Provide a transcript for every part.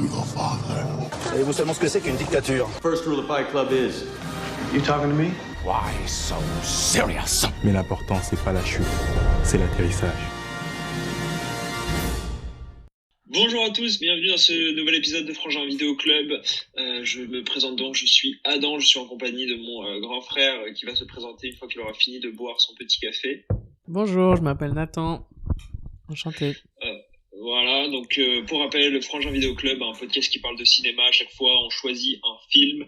Savez-vous seulement ce que c'est qu'une dictature? First rule of Fight Club is, you talking to me? Why so serious? Mais l'important, c'est pas la chute, c'est l'atterrissage. Bonjour à tous, bienvenue dans ce nouvel épisode de Frangin Vidéo Club. Je me présente donc, je suis Adam, je suis en compagnie de mon grand frère qui va se présenter une fois qu'il aura fini de boire son petit café. Bonjour, je m'appelle Nathan. Enchanté. Voilà, donc pour rappel, le Frangin Vidéo Club, un podcast qui parle de cinéma. À chaque fois, on choisit un film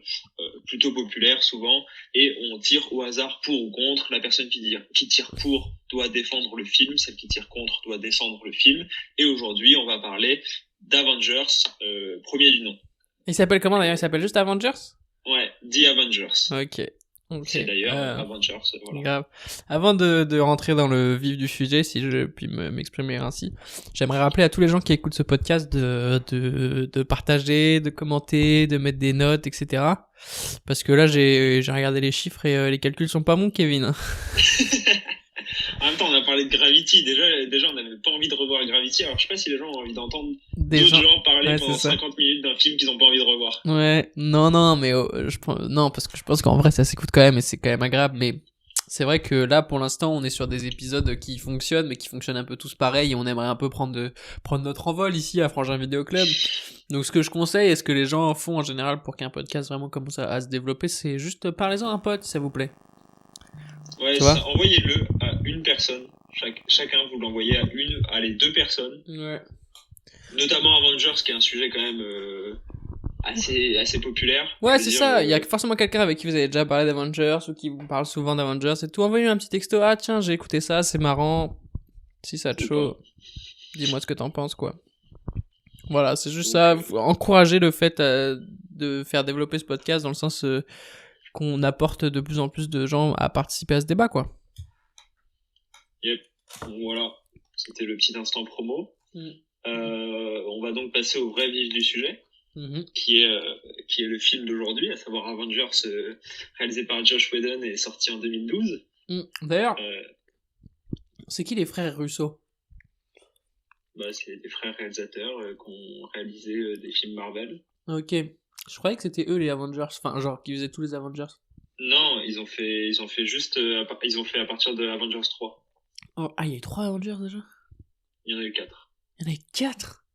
plutôt populaire souvent et on tire au hasard pour ou contre. La personne qui tire pour doit défendre le film, celle qui tire contre doit descendre le film. Et aujourd'hui, on va parler d'Avengers, premier du nom. Il s'appelle comment d'ailleurs? Il s'appelle juste Avengers? Ouais, The Avengers. Ok. C'est d'ailleurs Avengers, voilà. Grave. Avant de rentrer dans le vif du sujet, si je puis m'exprimer ainsi, j'aimerais rappeler à tous les gens qui écoutent ce podcast de partager, de commenter, de mettre des notes, etc. Parce que là, j'ai regardé les chiffres et les calculs sont pas bons, Kevin. En même temps, on a parlé de Gravity. Déjà, on n'avait pas envie de revoir Gravity. Alors, je sais pas si les gens ont envie d'entendre d'autres gens parler pendant 50 minutes d'un film qu'ils ont pas envie de revoir. Ouais, non, mais non, parce que je pense qu'en vrai, ça s'écoute quand même et c'est quand même agréable. Mais c'est vrai que là, pour l'instant, on est sur des épisodes qui fonctionnent, mais qui fonctionnent un peu tous pareil. Et on aimerait un peu prendre notre envol ici à Frangin Vidéo Club. Donc, ce que je conseille et ce que les gens font en général pour qu'un podcast vraiment commence à se développer, c'est juste parlez-en à un pote, si ça vous plaît. Ouais, envoyez-le à une personne. Chacun, vous l'envoyez à les deux personnes. Ouais. Notamment Avengers, qui est un sujet quand même assez populaire. Ouais, c'est ça. Il y a forcément quelqu'un avec qui vous avez déjà parlé d'Avengers ou qui vous parle souvent d'Avengers et tout. Envoyez-lui un petit texto. Ah tiens, j'ai écouté ça, c'est marrant. Si ça te chaud, dis-moi ce que t'en penses, quoi. Voilà, c'est juste ça. Encourager le fait de faire développer ce podcast dans le sens qu'on apporte de plus en plus de gens à participer à ce débat, quoi. Yep. Donc, voilà, c'était le petit instant promo. On va donc passer au vrai vif du sujet, qui est le film d'aujourd'hui, à savoir Avengers, réalisé par Joss Whedon et sorti en 2012. D'ailleurs, c'est qui les frères Russo? C'est des frères réalisateurs qui ont réalisé des films Marvel. Ok. Je croyais que c'était eux les Avengers, enfin genre qui faisaient tous les Avengers. Non, ils ont fait à partir de Avengers 3. Oh, il y a eu 3 Avengers déjà? Il y en a eu 4. Il y en a eu 4?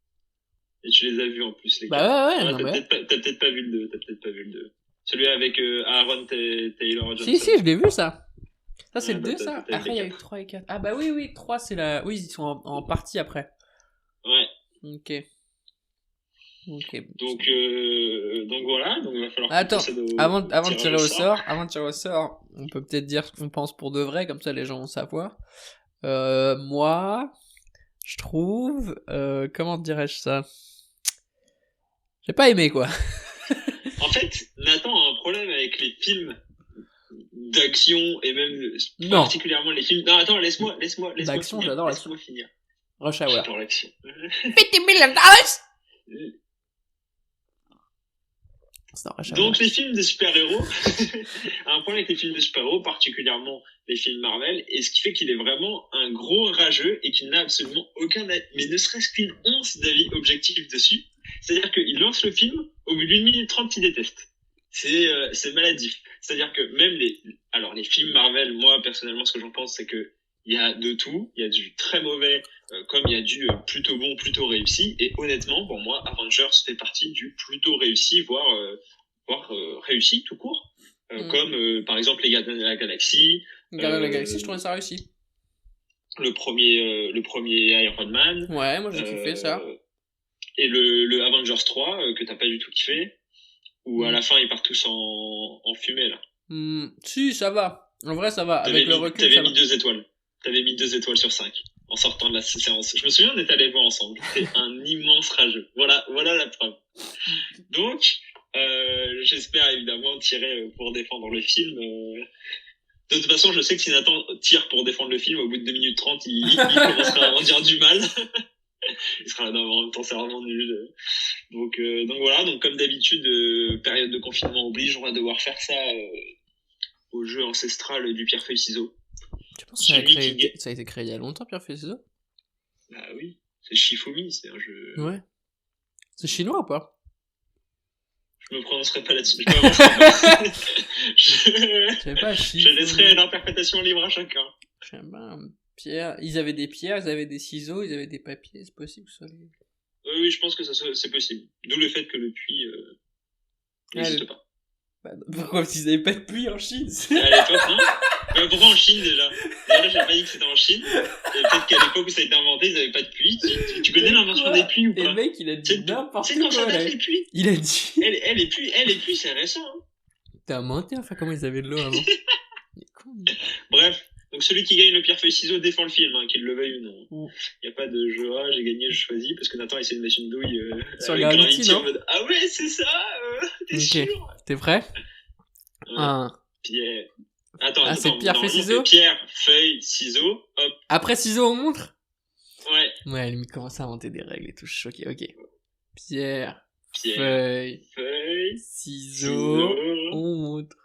Et tu les as vus en plus, les 4. Ouais, t'as peut-être pas vu le 2. Celui avec Aaron Taylor Johnson. Si, je l'ai vu ça. Ça c'est le 2 ça? Après il y a eu 4. 3 et 4. Ah bah oui, 3 c'est la... Oui, ils sont en partie après. Ouais. Ok. Donc voilà, donc il va falloir... Attends, avant de tirer au sort, on peut peut-être dire ce qu'on pense pour de vrai, comme ça les gens vont savoir. Moi, je trouve... comment dirais-je ça? J'ai pas aimé, quoi. En fait, Nathan a un problème avec les films d'action et même particulièrement les films... Non, attends, laisse-moi d'action, finir. J'adore laisse-moi finir. Rush Hour. J'adore l'action. $50 million. Donc les films de super-héros, un problème avec les films de super-héros, particulièrement les films Marvel, et ce qui fait qu'il est vraiment un gros rageux et qu'il n'a absolument aucun, mais ne serait-ce qu'une once d'avis objectif dessus. C'est-à-dire qu'il lance le film, au bout d'1 minute 30, il déteste. C'est maladif. C'est-à-dire que même les films Marvel, moi personnellement, ce que j'en pense, c'est que il y a de tout, il y a du très mauvais, comme il y a du plutôt bon, plutôt réussi, et honnêtement, pour moi, Avengers fait partie du plutôt réussi, voire réussi tout court, comme par exemple les Gardiens de la Galaxie. Gardiens de la Galaxie, je trouvais ça réussi. Le premier Iron Man. Ouais, moi j'ai kiffé ça. Et le Avengers 3, que t'as pas du tout kiffé, où à la fin ils partent tous en fumée, là. Si, ça va. En vrai, ça va. Avec le recul, t'avais mis 2 étoiles. T'avais mis 2 étoiles sur 5 en sortant de la séance. Je me souviens, on était allés voir ensemble. C'était un immense rageux. Voilà la preuve. Donc, j'espère évidemment tirer pour défendre le film. De toute façon, je sais que si Nathan tire pour défendre le film, au bout de 2 minutes 30, il commencera à en dire du mal. Il sera là, non, en même temps, c'est vraiment nul. Donc voilà. Donc comme d'habitude, période de confinement oblige, on va devoir faire ça au jeu ancestral du pierre-feuille-ciseaux. Tu penses que ça a été créé il y a longtemps, pierre-feuille-ciseaux? Bah oui, c'est Shifumi, c'est un jeu... Ouais. C'est chinois ou pas? Je me prononcerai pas là-dessus. Je m'avancerai pas. Je savais pas, Je laisserai l'interprétation libre à chacun. Je sais pas, pierre. Ils avaient des pierres, ils avaient des ciseaux, ils avaient des papiers, c'est possible ça? Oui, je pense que c'est possible. D'où le fait que le puits n'existe pas. Bah, pourquoi? Parce qu'ils avaient pas de puits en Chine. À l'époque, non. Mais pourquoi en Chine déjà? Déjà, j'ai pas dit que c'était en Chine. Et peut-être qu'à l'époque où ça a été inventé, ils avaient pas de puits. Tu connais l'invention des puits ou Et pas? le mec, il a dit n'importe C'est quand ça quoi, date là. les puits? Il a dit. Les puits, c'est récent, hein. T'as menti, enfin, comment ils avaient de l'eau avant? Il est con, lui. Bref. Donc celui qui gagne le pierre feuille ciseau défend le film, hein, qu'il le veuille ou non. Y a pas de jeu, j'ai gagné, je choisis, parce que Nathan essaie de mettre une douille Sur avec Gravity, non? en mode, ah ouais, c'est ça, t'es Ok. sûr? T'es prêt? Ouais. Pierre. Attends, Ah, c'est pierre, feuille, normalement, ciseaux? c'est pierre, feuille, ciseaux, hop. Après ciseaux, on montre? Ouais. Ouais, lui, il commence à inventer des règles et tout, je suis choqué, ok. Pierre, Pierre, feuille, ciseaux, on montre.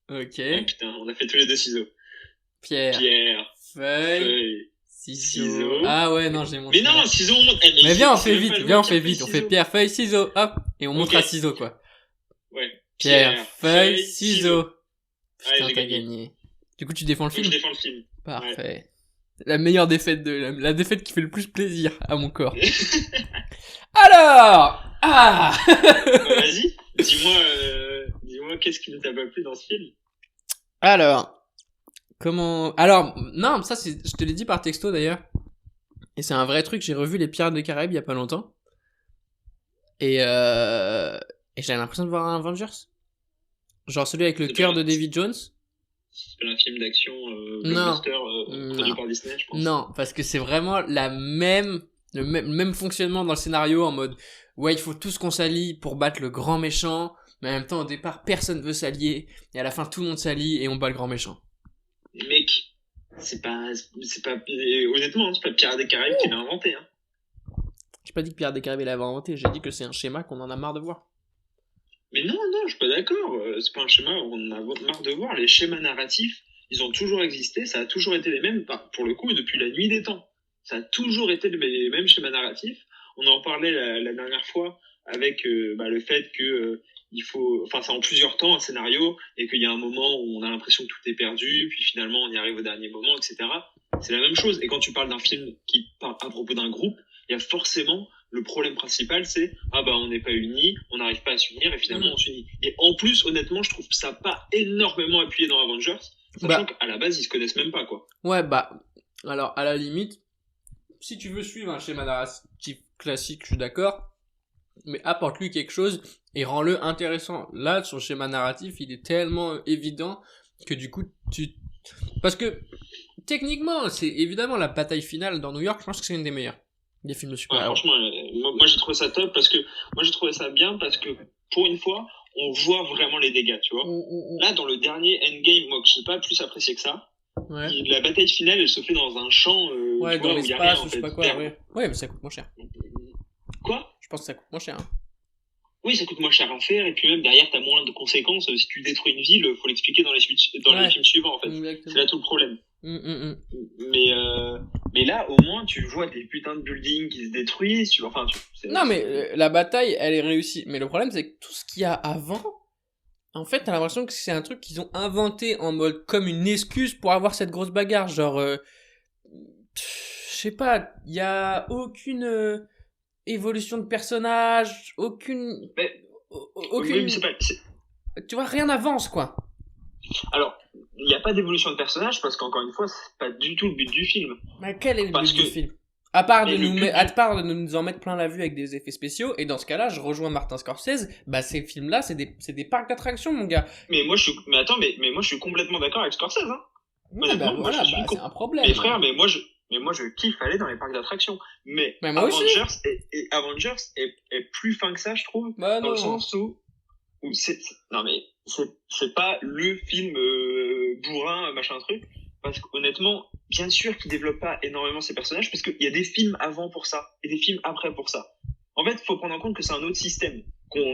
Ok. Oh putain, on a fait tous les deux ciseaux. Pierre, feuille, ciseaux. Ah ouais, non, j'ai montré. Mais non, ciseaux, on montre. Mais viens, on fait vite, on fait pierre, feuille, ciseaux, hop, et on montre à ciseaux, quoi. Ouais. Pierre, feuille, ciseaux. Allez, Putain, j'ai t'as gagné. gagné. Du coup, tu défends le Je film? défends le film. Parfait. La meilleure défaite la défaite qui fait le plus plaisir à mon corps. Alors! Vas-y, dis-moi qu'est-ce qui ne t'a pas plu dans ce film? Alors, non, ça je te l'ai dit par texto d'ailleurs. Et c'est un vrai truc, j'ai revu les Pirates des Caraïbes il y a pas longtemps. Et j'avais l'impression de voir un Avengers. Genre celui avec le cœur de David Jones. C'est pas un film d'action blockbuster produit par Disney, je pense. Non, parce que c'est vraiment le même fonctionnement dans le scénario en mode ouais, il faut tous qu'on s'allie pour battre le grand méchant, mais en même temps au départ personne veut s'allier et à la fin tout le monde s'allie et on bat le grand méchant. Mec, c'est pas honnêtement, c'est pas Pirates des Caraïbes qui l'a inventé, hein. J'ai pas dit que Pirates des Caraïbes l'avait inventé, j'ai dit que c'est un schéma qu'on en a marre de voir. Mais non, je suis pas d'accord. C'est pas un schéma, on en a marre de voir. Les schémas narratifs, ils ont toujours existé, ça a toujours été les mêmes, pour le coup, depuis la nuit des temps. Ça a toujours été les mêmes schémas narratifs. On en parlait la dernière fois avec le fait que c'est en plusieurs temps un scénario et qu'il y a un moment où on a l'impression que tout est perdu, puis finalement on y arrive au dernier moment, etc. C'est la même chose. Et quand tu parles d'un film qui parle à propos d'un groupe, il y a forcément le problème principal, c'est on n'est pas unis, on n'arrive pas à s'unir et finalement on s'unit. Et en plus, honnêtement, je trouve ça pas énormément appuyé dans Avengers, sachant qu'à la base ils se connaissent même pas, quoi. Ouais, alors à la limite, si tu veux suivre un schéma narratif classique, je suis d'accord, mais apporte-lui quelque chose et rends-le intéressant. Là, son schéma narratif, il est tellement évident que du coup, parce que techniquement, c'est évidemment la bataille finale dans New York, je pense que c'est une des meilleures des films de super-héros. Franchement, moi j'ai trouvé ça top parce que moi j'ai trouvé ça bien parce que pour une fois, on voit vraiment les dégâts, tu vois. Là, dans le dernier Endgame, moi que j'ai pas plus apprécié que ça. Ouais. La bataille finale, elle se fait dans un champ ouais, dans l'espace ou je sais pas quoi. Ouais, mais ça coûte moins cher. Quoi? Je pense que ça coûte moins cher. Hein. Oui, ça coûte moins cher à faire, et puis même derrière, t'as moins de conséquences. Si tu détruis une ville, faut l'expliquer dans les films suivants, en fait. Exactement. C'est là tout le problème. Mais là, au moins, tu vois des putains de buildings qui se détruisent, non, mais la bataille, elle est réussie. Mais le problème, c'est que tout ce qu'il y a avant, en fait, t'as l'impression que c'est un truc qu'ils ont inventé en mode comme une excuse pour avoir cette grosse bagarre. Genre, je sais pas, il y a aucune évolution de personnage, aucune. Oui, tu vois, rien n'avance, quoi. Alors, il n'y a pas d'évolution de personnage parce qu'encore une fois, c'est pas du tout le but du film. Mais quel est le but du film? À part de nous en mettre plein la vue avec des effets spéciaux, et dans ce cas-là, je rejoins Martin Scorsese, ces films-là, c'est des parcs d'attractions, mon gars. Mais moi, je suis complètement d'accord avec Scorsese, hein. Ouais, c'est un problème. Mais frère, mais moi, je kiffe aller dans les parcs d'attractions. Mais Avengers est plus fin que ça, je trouve. Dans le sens où c'est pas le film bourrin, machin truc. Parce qu'honnêtement, bien sûr qu'il développe pas énormément ses personnages, parce qu'il y a des films avant pour ça, et des films après pour ça. En fait, faut prendre en compte que c'est un autre système,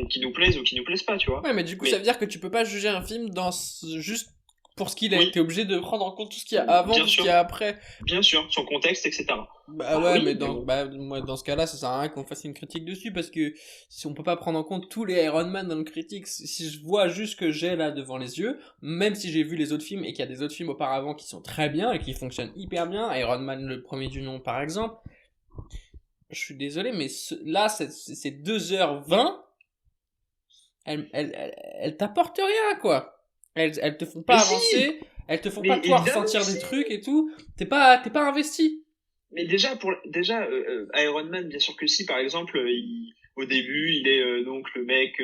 qui nous plaise ou qui nous plaise pas, tu vois. Ouais, mais du coup, ça veut dire que tu peux pas juger un film juste pour ce qu'il est. Oui. T'es obligé de prendre en compte tout ce qu'il y a avant, Bien tout ce sûr. qu'il y a après. Bien sûr, son contexte, etc. Bah ouais, oui, mais bon. moi, dans ce cas-là, ça sert à rien qu'on fasse une critique dessus parce que si on peut pas prendre en compte tous les Iron Man dans le critique, si je vois juste ce que j'ai là devant les yeux, même si j'ai vu les autres films et qu'il y a des autres films auparavant qui sont très bien et qui fonctionnent hyper bien, Iron Man le premier du nom par exemple, je suis désolé, mais là, c'est 2h20, elles t'apportent rien, quoi. Elles te font pas Mais si. avancer, elles te font Mais pas pouvoir évidemment, ressentir si. des trucs et tout, t'es pas investi. Mais déjà, Iron Man, bien sûr que si, par exemple, au début, il est donc le mec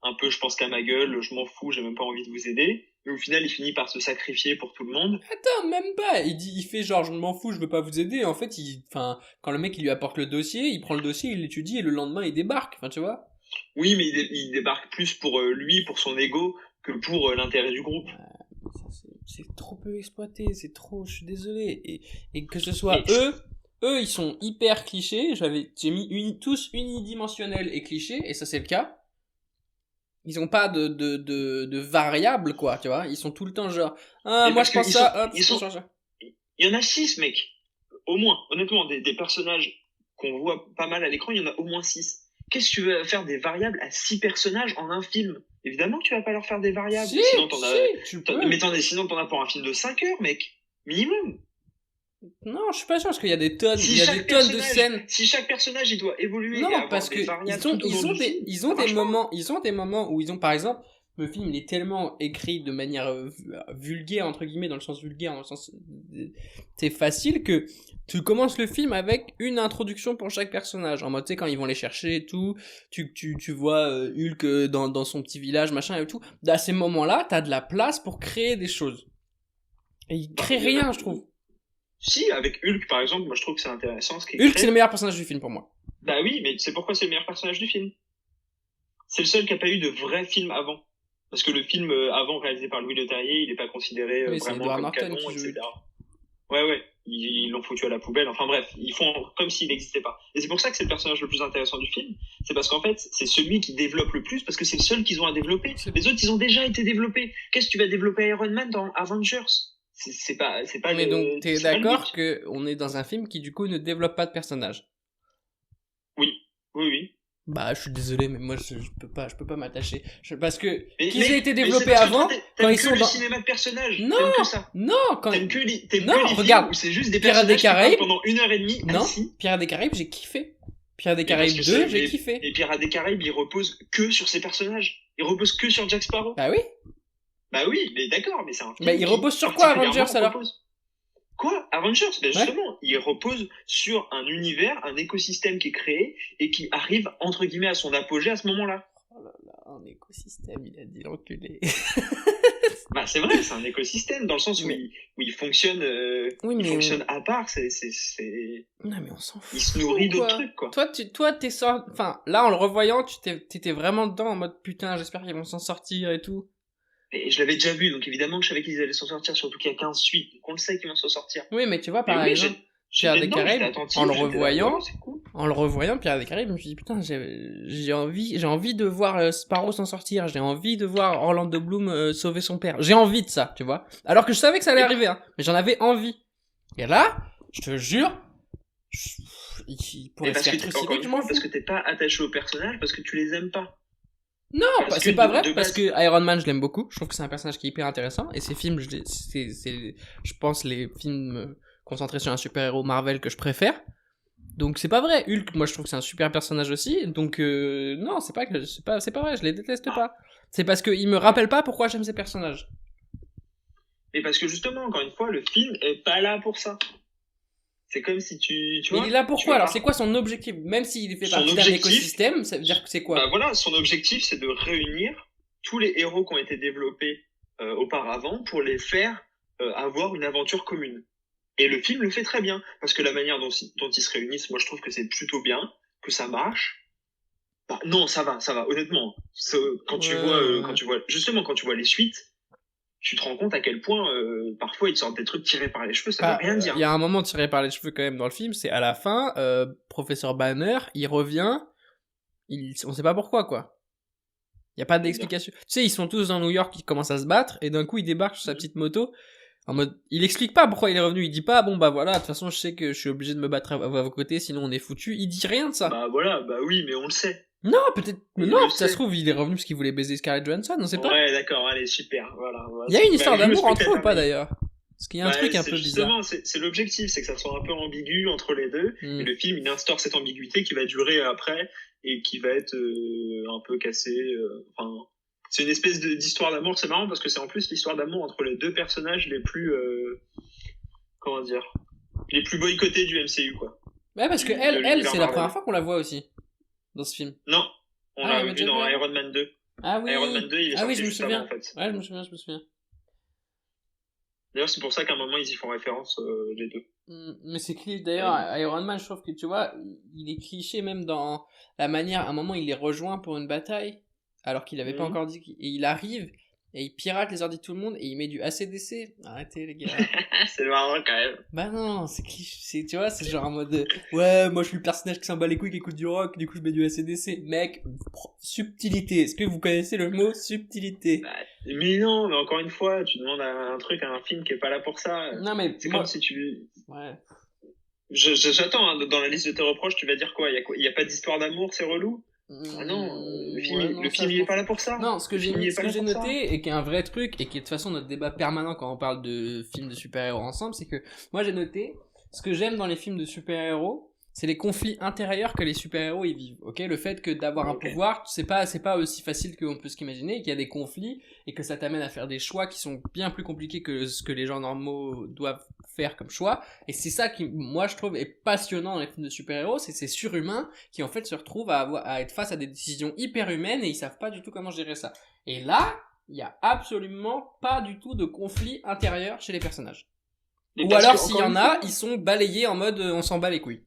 un peu, je pense qu'à ma gueule, je m'en fous, j'ai même pas envie de vous aider. Mais au final, il finit par se sacrifier pour tout le monde. Attends, même pas. Il fait genre, je m'en fous, je veux pas vous aider. En fait, quand le mec il lui apporte le dossier, il prend le dossier, il l'étudie et le lendemain il débarque. Enfin, tu vois. Oui, mais il débarque plus pour lui, pour son ego, que pour l'intérêt du groupe. Ça, c'est trop peu exploité, c'est trop, je suis désolé. Et que ce soit Et- eux, ils sont hyper clichés. J'ai mis tous unidimensionnels et clichés, et ça c'est le cas. Ils ont pas de variables, quoi, tu vois. Ils sont tout le temps genre, ah, Mais moi parce je pense que ça, hop, ils sont, ça. il y en a 6, mec. Au moins, honnêtement, des personnages qu'on voit pas mal à l'écran, il y en a au moins 6. Qu'est-ce que tu veux faire des variables à 6 personnages en un film? Évidemment que tu vas pas leur faire des variables. Si, Sinon, tu peux. Mais sinon, t'en as pour un film de 5 heures, mec. Minimum. Non, je suis pas sûr, parce qu'il y a des tonnes, Si il y a chaque des tonnes de personnage- scènes. Si chaque personnage, il doit évoluer et Non, avoir parce des que variables ils ont, tout au long ils ont du des, film, ils ça ont des marche pas. moments, ils ont des moments où ils ont, par exemple, le film, il est tellement écrit de manière vulgaire, entre guillemets, dans le sens vulgaire, dans le sens, c'est facile que tu commences le film avec une introduction pour chaque personnage. En mode, tu sais, quand ils vont les chercher et tout, tu vois Hulk dans son petit village, machin et tout. À ces moments-là, t'as de la place pour créer des choses. Et il crée il y en a- rien, je trouve. Si, avec Hulk, par exemple, moi je trouve que c'est intéressant ce qu'il Hulk, crée. c'est le meilleur personnage du film pour moi. Bah oui, mais c'est pourquoi c'est le meilleur personnage du film. C'est le seul qui a pas eu de vrai film avant. Parce que le film avant réalisé par Louis Leterrier, il est pas considéré Oui, c'est vraiment Edward comme Norton canon, qui joue etc. Ouais, ils l'ont foutu à la poubelle. Enfin bref, ils font comme s'il n'existait pas. Et c'est pour ça que c'est le personnage le plus intéressant du film. C'est parce qu'en fait, c'est celui qui développe le plus, parce que c'est le seul qu'ils ont à développer. Les autres, ils ont déjà été développés. Qu'est-ce que tu vas développer Iron Man dans Avengers? C'est pas Mais donc, t'es c'est pas le d'accord but. qu'on est dans un film qui, du coup, ne développe pas de personnage? Oui. Bah, je suis désolé, mais moi, je peux pas m'attacher. Parce que, Mais- qu'ils mais- aient été mais développés c'est parce que avant, toi, quand t'aimes ils que sont le dans... cinéma de personnages. Non, T'aimes que ça. non, T'aimes que Non, les regarde. films où c'est juste des Pirates des personnages qui parlent Caraïbes. pendant 1h30 Non, assis. Pirates des Caraïbes, j'ai kiffé. Pirates des Mais parce Caraïbes que 2, c'est- j'ai mais- kiffé. Et Pirates des Caraïbes, ils reposent que sur ces personnages. Ils reposent que sur Jack Sparrow. Bah oui. Bah oui, mais d'accord, mais c'est un film. Bah, ils qui reposent sur quoi, particulièrement Avengers, alors repose. Quoi, Avengers? Ben justement, il repose sur un univers, un écosystème qui est créé et qui arrive, entre guillemets, à son apogée à ce moment-là. Oh là là, un écosystème, il a dit l'enculé. Bah, c'est vrai, c'est un écosystème, dans le sens où, Mais- où il fonctionne, Oui, il mais fonctionne à part, Non, mais on s'en fout. il se nourrit quoi. d'autres trucs, quoi. Toi, t'es sorti... Enfin, là, en le revoyant, t'étais vraiment dedans, en mode, putain, j'espère qu'ils vont s'en sortir et tout. Et je l'avais déjà vu, donc évidemment que je savais qu'ils allaient s'en sortir, surtout qu'il y a 15 suites, donc on le sait qu'ils vont s'en sortir. Oui, mais tu vois, Mais par oui, exemple, j'étais Pirates des dedans, j'étais Caraïbes, attentif, en le j'étais là, revoyant, ouais, c'est cool. Pirates des Caraïbes, je me suis dit, putain, j'ai envie de voir Sparrow s'en sortir, j'ai envie de voir Orlando Bloom sauver son père. J'ai envie de ça, tu vois. Alors que je savais que ça allait arriver, hein, mais j'en avais envie. Et là, je te jure, il pourrait Mais se parce faire que, trucider, encore une je fois, m'en parce fous. que t'es pas attaché aux personnages, parce que tu les aimes pas. Non, Parce c'est que pas de vrai, base- parce que Iron Man, je l'aime beaucoup. Je trouve que c'est un personnage qui est hyper intéressant. Et ces films, c'est, je pense, les films concentrés sur un super-héros Marvel que je préfère. Donc c'est pas vrai. Hulk, moi, je trouve que c'est un super personnage aussi. Donc non, c'est pas vrai. Je les déteste pas. C'est parce qu'ils me rappellent pas pourquoi j'aime ces personnages. Et parce que justement, encore une fois, le film est pas là pour ça. C'est comme si tu Mais vois. il est là tu pourquoi? vas Alors voir. c'est quoi son objectif? Même s'il fait Son partie d'un objectif- écosystème, ça veut dire que c'est quoi? Bah voilà, son objectif, c'est de réunir tous les héros qui ont été développés auparavant pour les faire avoir une aventure commune. Et le film le fait très bien, parce que la manière dont ils se réunissent, moi je trouve que c'est plutôt bien, que ça marche. Bah, non, ça va, honnêtement. Quand tu vois, justement, quand tu vois les suites, tu te rends compte à quel point parfois ils te sortent des trucs tirés par les cheveux, ça veut rien dire. Il y a un moment tiré par les cheveux quand même dans le film, c'est à la fin, Professeur Banner, il revient, on sait pas pourquoi quoi. Il y a pas d'explication. Tu sais, ils sont tous dans New York, ils commencent à se battre, et d'un coup, il débarque sur sa petite moto, en mode, il explique pas pourquoi il est revenu, il dit pas, bon bah voilà, de toute façon, je sais que je suis obligé de me battre à vos côtés, sinon on est foutu, il dit rien de ça. Bah voilà, bah oui, mais on le sait. Non, peut-être, Il non, le ça se sait. trouve, il est revenu parce qu'il voulait baiser Scarlett Johansson, on sait pas. Ouais, d'accord, allez, super, voilà. Il y a une histoire Bah, d'amour le entre eux ou pas spectateur, d'ailleurs? Parce qu'il y a un bah, truc un c'est peu bizarre. justement, c'est l'objectif, c'est que ça soit un peu ambigu entre les deux, Hmm. et le film, il instaure cette ambiguïté qui va durer après, et qui va être un peu cassée, enfin... C'est une espèce d'histoire d'amour, c'est marrant parce que c'est en plus l'histoire d'amour entre les deux personnages les plus, comment dire, les plus boycottés du MCU, quoi. Ouais, parce que De elle, l'univers c'est la Marvel. première fois qu'on la voit aussi. Dans ce film. Non, on Ah, l'a on l'a vu déjà dans vu. Iron Man 2. Ah oui. Iron Man 2, il est Ah oui, sorti je me juste souviens. avant, en fait. Ouais, je me souviens. D'ailleurs, c'est pour ça qu'à un moment, ils y font référence, les deux. Mais c'est cliché. D'ailleurs, Iron Man, je trouve que tu vois, il est cliché même dans la manière. À un moment, il les rejoint pour une bataille, alors qu'il avait pas Mhm. encore dit. Et il arrive et il pirate les ordi de tout le monde et il met du ACDC. Arrêtez les gars. C'est marrant, quand même. Bah non, c'est cliché. Tu vois, c'est genre en mode ouais, moi je suis le personnage qui s'en bat les couilles, qui écoute du rock, du coup je mets du ACDC. Mec, subtilité. Est-ce que vous connaissez le mot subtilité? Bah, mais non, mais encore une fois, tu demandes un truc à un film qui est pas là pour ça. Non mais C'est moi... comme si tu... Ouais. J'attends, hein, dans la liste de tes reproches, tu vas dire quoi? Il y a pas d'histoire d'amour, c'est relou? Ah non, le film, Ouais, non, le ça, film je il est pense- pas là pour ça. Non, ce que Le film, il est ce pas que là j'ai pour ça. noté et qui est un vrai truc et qui est de toute façon notre débat permanent quand on parle de films de super-héros ensemble, c'est que moi j'ai noté ce que j'aime dans les films de super-héros, c'est les conflits intérieurs que les super-héros y vivent. OK, le fait que d'avoir un Ok. pouvoir, c'est pas aussi facile qu'on peut se qu'imaginer, et qu'il y a des conflits et que ça t'amène à faire des choix qui sont bien plus compliqués que ce que les gens normaux doivent faire comme choix, et c'est ça qui moi je trouve est passionnant dans les films de super-héros, c'est ces surhumains qui en fait se retrouvent à être face à des décisions hyper humaines et ils savent pas du tout comment gérer ça. Et là, il y a absolument pas du tout de conflit intérieur chez les personnages. Mais Ou parce alors que, s'il y encore en une a, fois, ils sont balayés en mode on s'en bat les couilles.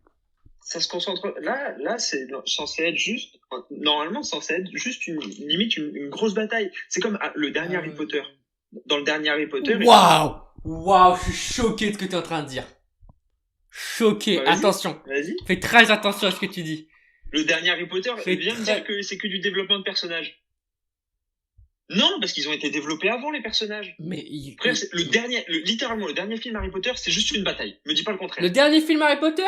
ça se concentre. Là, c'est censé être juste. Normalement, c'est censé être juste limite une grosse bataille. C'est comme le dernier Harry Potter. Dans le dernier Harry Potter. Waouh, je suis choqué de ce que tu es en train de dire. Choqué, Bah, vas-y. attention. Vas-y. Fais très attention à ce que tu dis. Le dernier Harry Potter, C'est viens me très- dire que c'est que du développement de personnages. Non, parce qu'ils ont été développés avant les personnages. Mais Frère, littéralement, le dernier film Harry Potter, c'est juste une bataille. Me dis pas le contraire. le dernier film Harry Potter,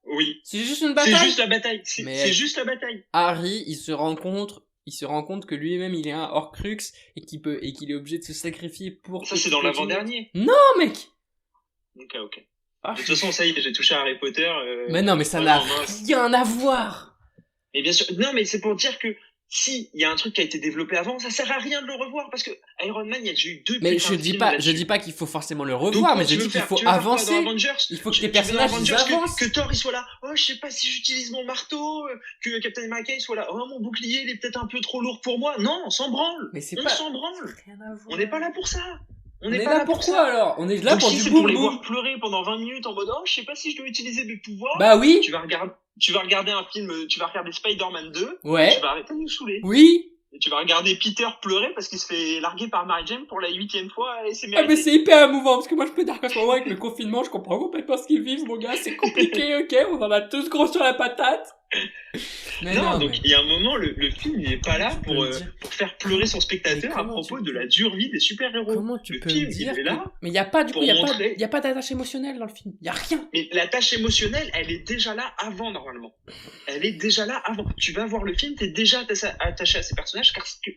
Oui. c'est juste une C'est bataille. juste la bataille. C'est Mais- c'est juste la bataille. Harry, il se rend compte que lui-même il est un Horcrux et qu'il est obligé de se sacrifier pour. Ça, c'est dans l'avant-dernier. Non, mec. Ok. Ah, De toute façon, ça y est, j'ai touché à Harry Potter. Mais non, mais ça Oh n'a non, mince. rien à voir. Et bien sûr, non, mais c'est pour dire que si il y a un truc qui a été développé avant, ça sert à rien de le revoir parce que Iron Man, il y a déjà eu deux. Mais putains je de dis films pas, là-dessus. je dis pas qu'il faut forcément le Donc, revoir, mais tu je veux dis qu'il faire- faut tu veux faire quoi avancer. dans Avengers Il faut que Tu- tes tu veux dans personnages ils Avengers avancent. que Thor il soit là. Oh, je sais pas si j'utilise mon marteau, que Captain America il soit là. Oh, mon bouclier il est peut-être un peu trop lourd pour moi. Non, on s'en branle. Mais c'est On pas. s'en branle. Rien à voir. On n'est pas là pour ça. On est là pour quoi alors? On est là Donc, pour si du c'est pour boum les boum. voir pleurer pendant 20 minutes en mode oh, je sais pas si je dois utiliser mes pouvoirs. Bah oui. Tu vas regarder un film, tu vas regarder Spider-Man 2. Ouais. Tu vas arrêter de nous saouler. Oui. Et tu vas regarder Peter pleurer parce qu'il se fait larguer par Mary Jane pour la 8e fois et c'est Ah mais mérité. c'est hyper émouvant parce que moi je peux dire qu'en ce moment avec le confinement je comprends complètement ce qu'ils vivent mon gars, c'est compliqué, ok, on en a tous gros sur la patate. Mais non, non, donc mais- il y a un moment, le film il est pas là Tu peux pour, le dire. pour faire pleurer son Mais spectateur à comment propos tu de peux- la dure vie des super-héros. Comment tu Le peux film, me il dire est là mais il y a pas du coup pour il montrer- y a pas d'attache émotionnelle dans le film, il y a rien. Mais la tâche émotionnelle, elle est déjà là avant normalement. Elle est déjà là avant. Tu vas voir le film, t'es déjà attaché à ces personnages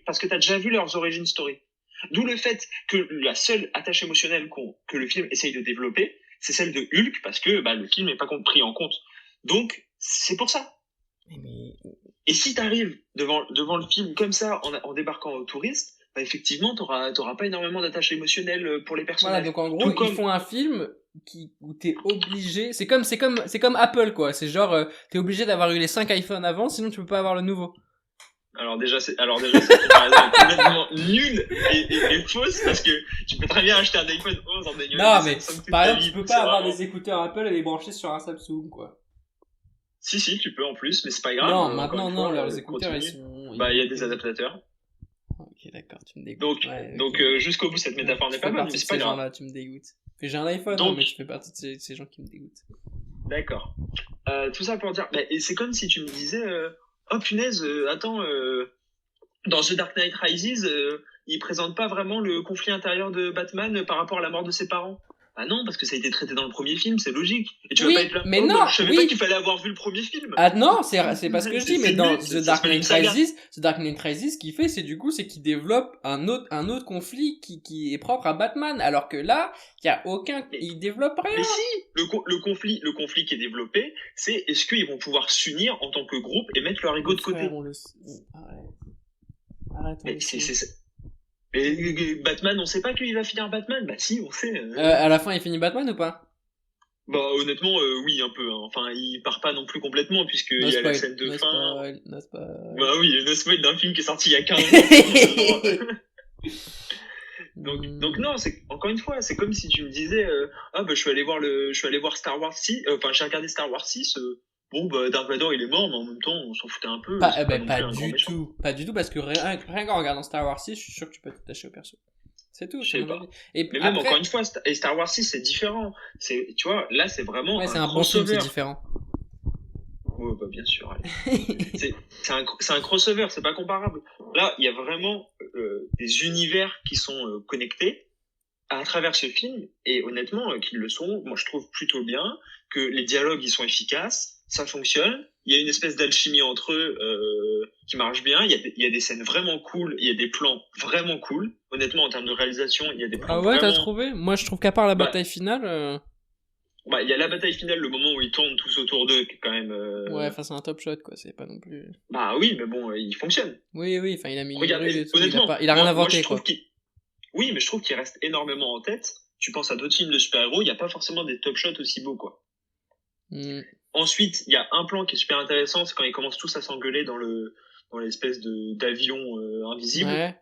parce que t'as déjà vu leurs origin story. D'où le fait que la seule attache émotionnelle que le film essaye de développer, c'est celle de Hulk parce que bah, le film n'est pas pris en compte. Donc c'est pour ça. Mais Et si t'arrives devant le film comme ça en débarquant aux touristes, bah effectivement t'auras pas énormément d'attache émotionnelle pour les voilà, personnages. donc en gros Tout comme- ils font un film où t'es obligé, c'est comme Apple quoi, c'est genre t'es obligé d'avoir eu les 5 iPhones avant sinon tu peux pas avoir le nouveau. Alors déjà cette comparaison est complètement nulle et fausse parce que tu peux très bien acheter un iPhone 11 en ayant Non des mais Samsung toute par ta exemple vie, tu peux c'est pas avoir vraiment- des écouteurs Apple et les brancher sur un Samsung quoi. Si tu peux en plus mais c'est pas grave. Non, Encore maintenant une non, fois, leurs écouteurs continue. ils sont... Bah il y a des adaptateurs. Ok d'accord, tu me dégoûtes. Donc Ouais, ok. donc jusqu'au bout cette métaphore n'est Je pas fais bonne partie mais de c'est pas ces grave. gens-là, tu me dégoûtes. J'ai un iPhone, Donc- mais je fais partie de ces gens qui me dégoûtent. D'accord. Tout ça pour dire et c'est comme si tu me disais oh punaise attends dans The Dark Knight Rises, il présente pas vraiment le conflit intérieur de Batman par rapport à la mort de ses parents. Ah non, parce que ça a été traité dans le premier film, c'est logique. Et tu vas pas être là. Mais non, je savais pas qu'il fallait avoir vu le premier film. Ah non, c'est pas ce que je dis, mais dans The Dark s'appelle une Knight saga. Rises, The Dark Knight Rises, ce qu'il fait, c'est qu'il développe un autre conflit qui est propre à Batman, alors que là, il développe rien. Mais si, le conflit qui est développé, c'est est-ce qu'ils vont pouvoir s'unir en tant que groupe et mettre leur ego de côté. Arrête. Mais mais Batman, on sait pas qu'il va finir Batman. Bah si, on sait. À la fin, il finit Batman ou pas? Bah honnêtement, oui, un peu. Hein. Enfin, il part pas non plus complètement puisqu'il y a la scène de fin. No spoil. Bah oui, no spoil d'un film qui est sorti il y a 15 ans. donc non, c'est encore une fois, c'est comme si tu me disais je suis allé voir Star Wars 6, j'ai regardé Star Wars 6, bon bah Dark Vador il est mort, mais en même temps on s'en foutait un peu. Pas du tout, parce que rien qu'en regardant Star Wars 6, je suis sûr que tu peux t'attacher au perso. C'est tout. Je sais pas. Et mais même encore une fois, Star Wars 6 c'est différent. Tu vois, là c'est vraiment c'est un bon film, c'est différent. Ouais, bah bien sûr. c'est un crossover, c'est pas comparable. Là, il y a vraiment des univers qui sont connectés à travers ce film, et honnêtement, qu'ils le sont, moi je trouve plutôt bien, que les dialogues ils sont efficaces, ça fonctionne, il y a une espèce d'alchimie entre eux qui marche bien, il y a des scènes vraiment cool, il y a des plans vraiment cool, honnêtement en termes de réalisation, il y a des plans Ah ouais, vraiment... t'as trouvé? Moi je trouve qu'à part la bataille finale... il y a la bataille finale, le moment où ils tournent tous autour d'eux, qui est quand même... Ouais, enfin c'est un top shot, quoi, c'est pas non plus... Bah oui, mais bon, il fonctionne. Oui, enfin il a mis... Regarde, honnêtement, il a rien inventé, moi, quoi. Oui, mais je trouve qu'il reste énormément en tête. Tu penses à d'autres films de super-héros, il n'y a pas forcément des top shots aussi beaux, quoi. Ensuite, il y a un plan qui est super intéressant, c'est quand ils commencent tous à s'engueuler dans l'espèce d'avion invisible. Ouais.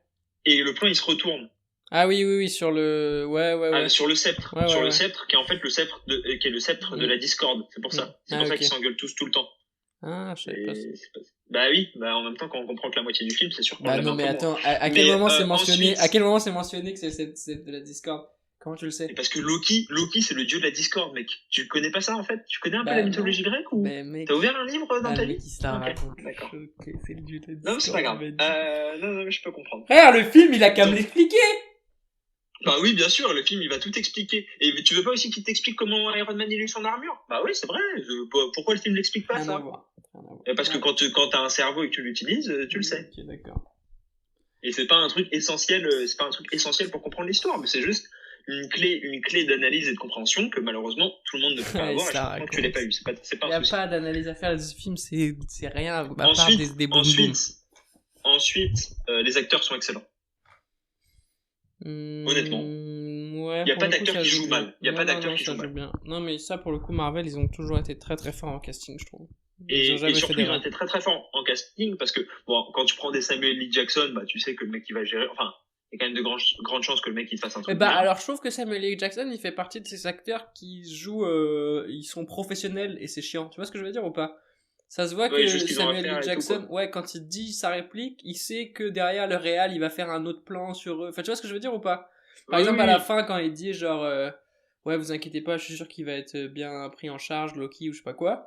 Et le plan, il se retourne. Ah oui, sur le... Ouais. Sur le sceptre. Le sceptre, qui est en fait le sceptre qui est le sceptre de la discorde. C'est pour ça. C'est pour ça qu'ils s'engueulent tous tout le temps. Ah, je savais pas. Bah oui, en même temps, quand on comprend que la moitié du film, c'est sûr qu'on l'a non, mais attends, à quel moment c'est mentionné, à quel moment c'est mentionné que c'est de la discorde? Comment tu le sais? Parce que Loki, c'est le dieu de la discorde, mec. Tu connais pas ça, en fait? Tu connais un peu la mythologie grecque ou? T'as ouvert un livre dans ta vie? D'accord. C'est le dieu de la discorde. Non, mais c'est pas grave. Non, mais je peux comprendre. Frère, le film, il a qu'à me l'expliquer! Bah oui, bien sûr, le film, il va tout expliquer. Et tu veux pas aussi qu'il t'explique comment Iron Man il a eu son armure? Bah oui, c'est vrai. Pourquoi le film l'explique pas, ça? Parce que quand t'as un cerveau et que tu l'utilises, tu le sais. Ok, d'accord. Et c'est pas un truc essentiel pour comprendre l'histoire, mais c'est juste une clé d'analyse et de compréhension que malheureusement tout le monde ne peut pas avoir, et je comprends que tu l'aies pas eu. C'est pas un souci. Il y a pas d'analyse à faire de ce film, c'est rien, à part des boum boum. Ensuite, les acteurs sont excellents. Honnêtement. Ouais, il y a pas d'acteur qui joue mal. Il y a pas d'acteur qui joue mal. Bien. Non, mais ça, pour le coup, Marvel, ils ont toujours été très très forts en casting, je trouve. Et surtout, ils ont été très très forts en casting, parce que, bon, quand tu prends des Samuel L. Jackson, bah, tu sais que le mec, il va gérer, enfin, il y a quand même de grandes chances que le mec, il te fasse un truc. Alors, je trouve que Samuel L. Jackson, il fait partie de ces acteurs qui jouent, ils sont professionnels, et c'est chiant. Tu vois ce que je veux dire ou pas? Ça se voit que Samuel L. Jackson, quand il dit sa réplique, il sait que derrière le réal, il va faire un autre plan sur eux. Enfin, tu vois ce que je veux dire ou pas? Par exemple, à la fin, quand il dit genre, ouais, vous inquiétez pas, je suis sûr qu'il va être bien pris en charge, Loki ou je sais pas quoi.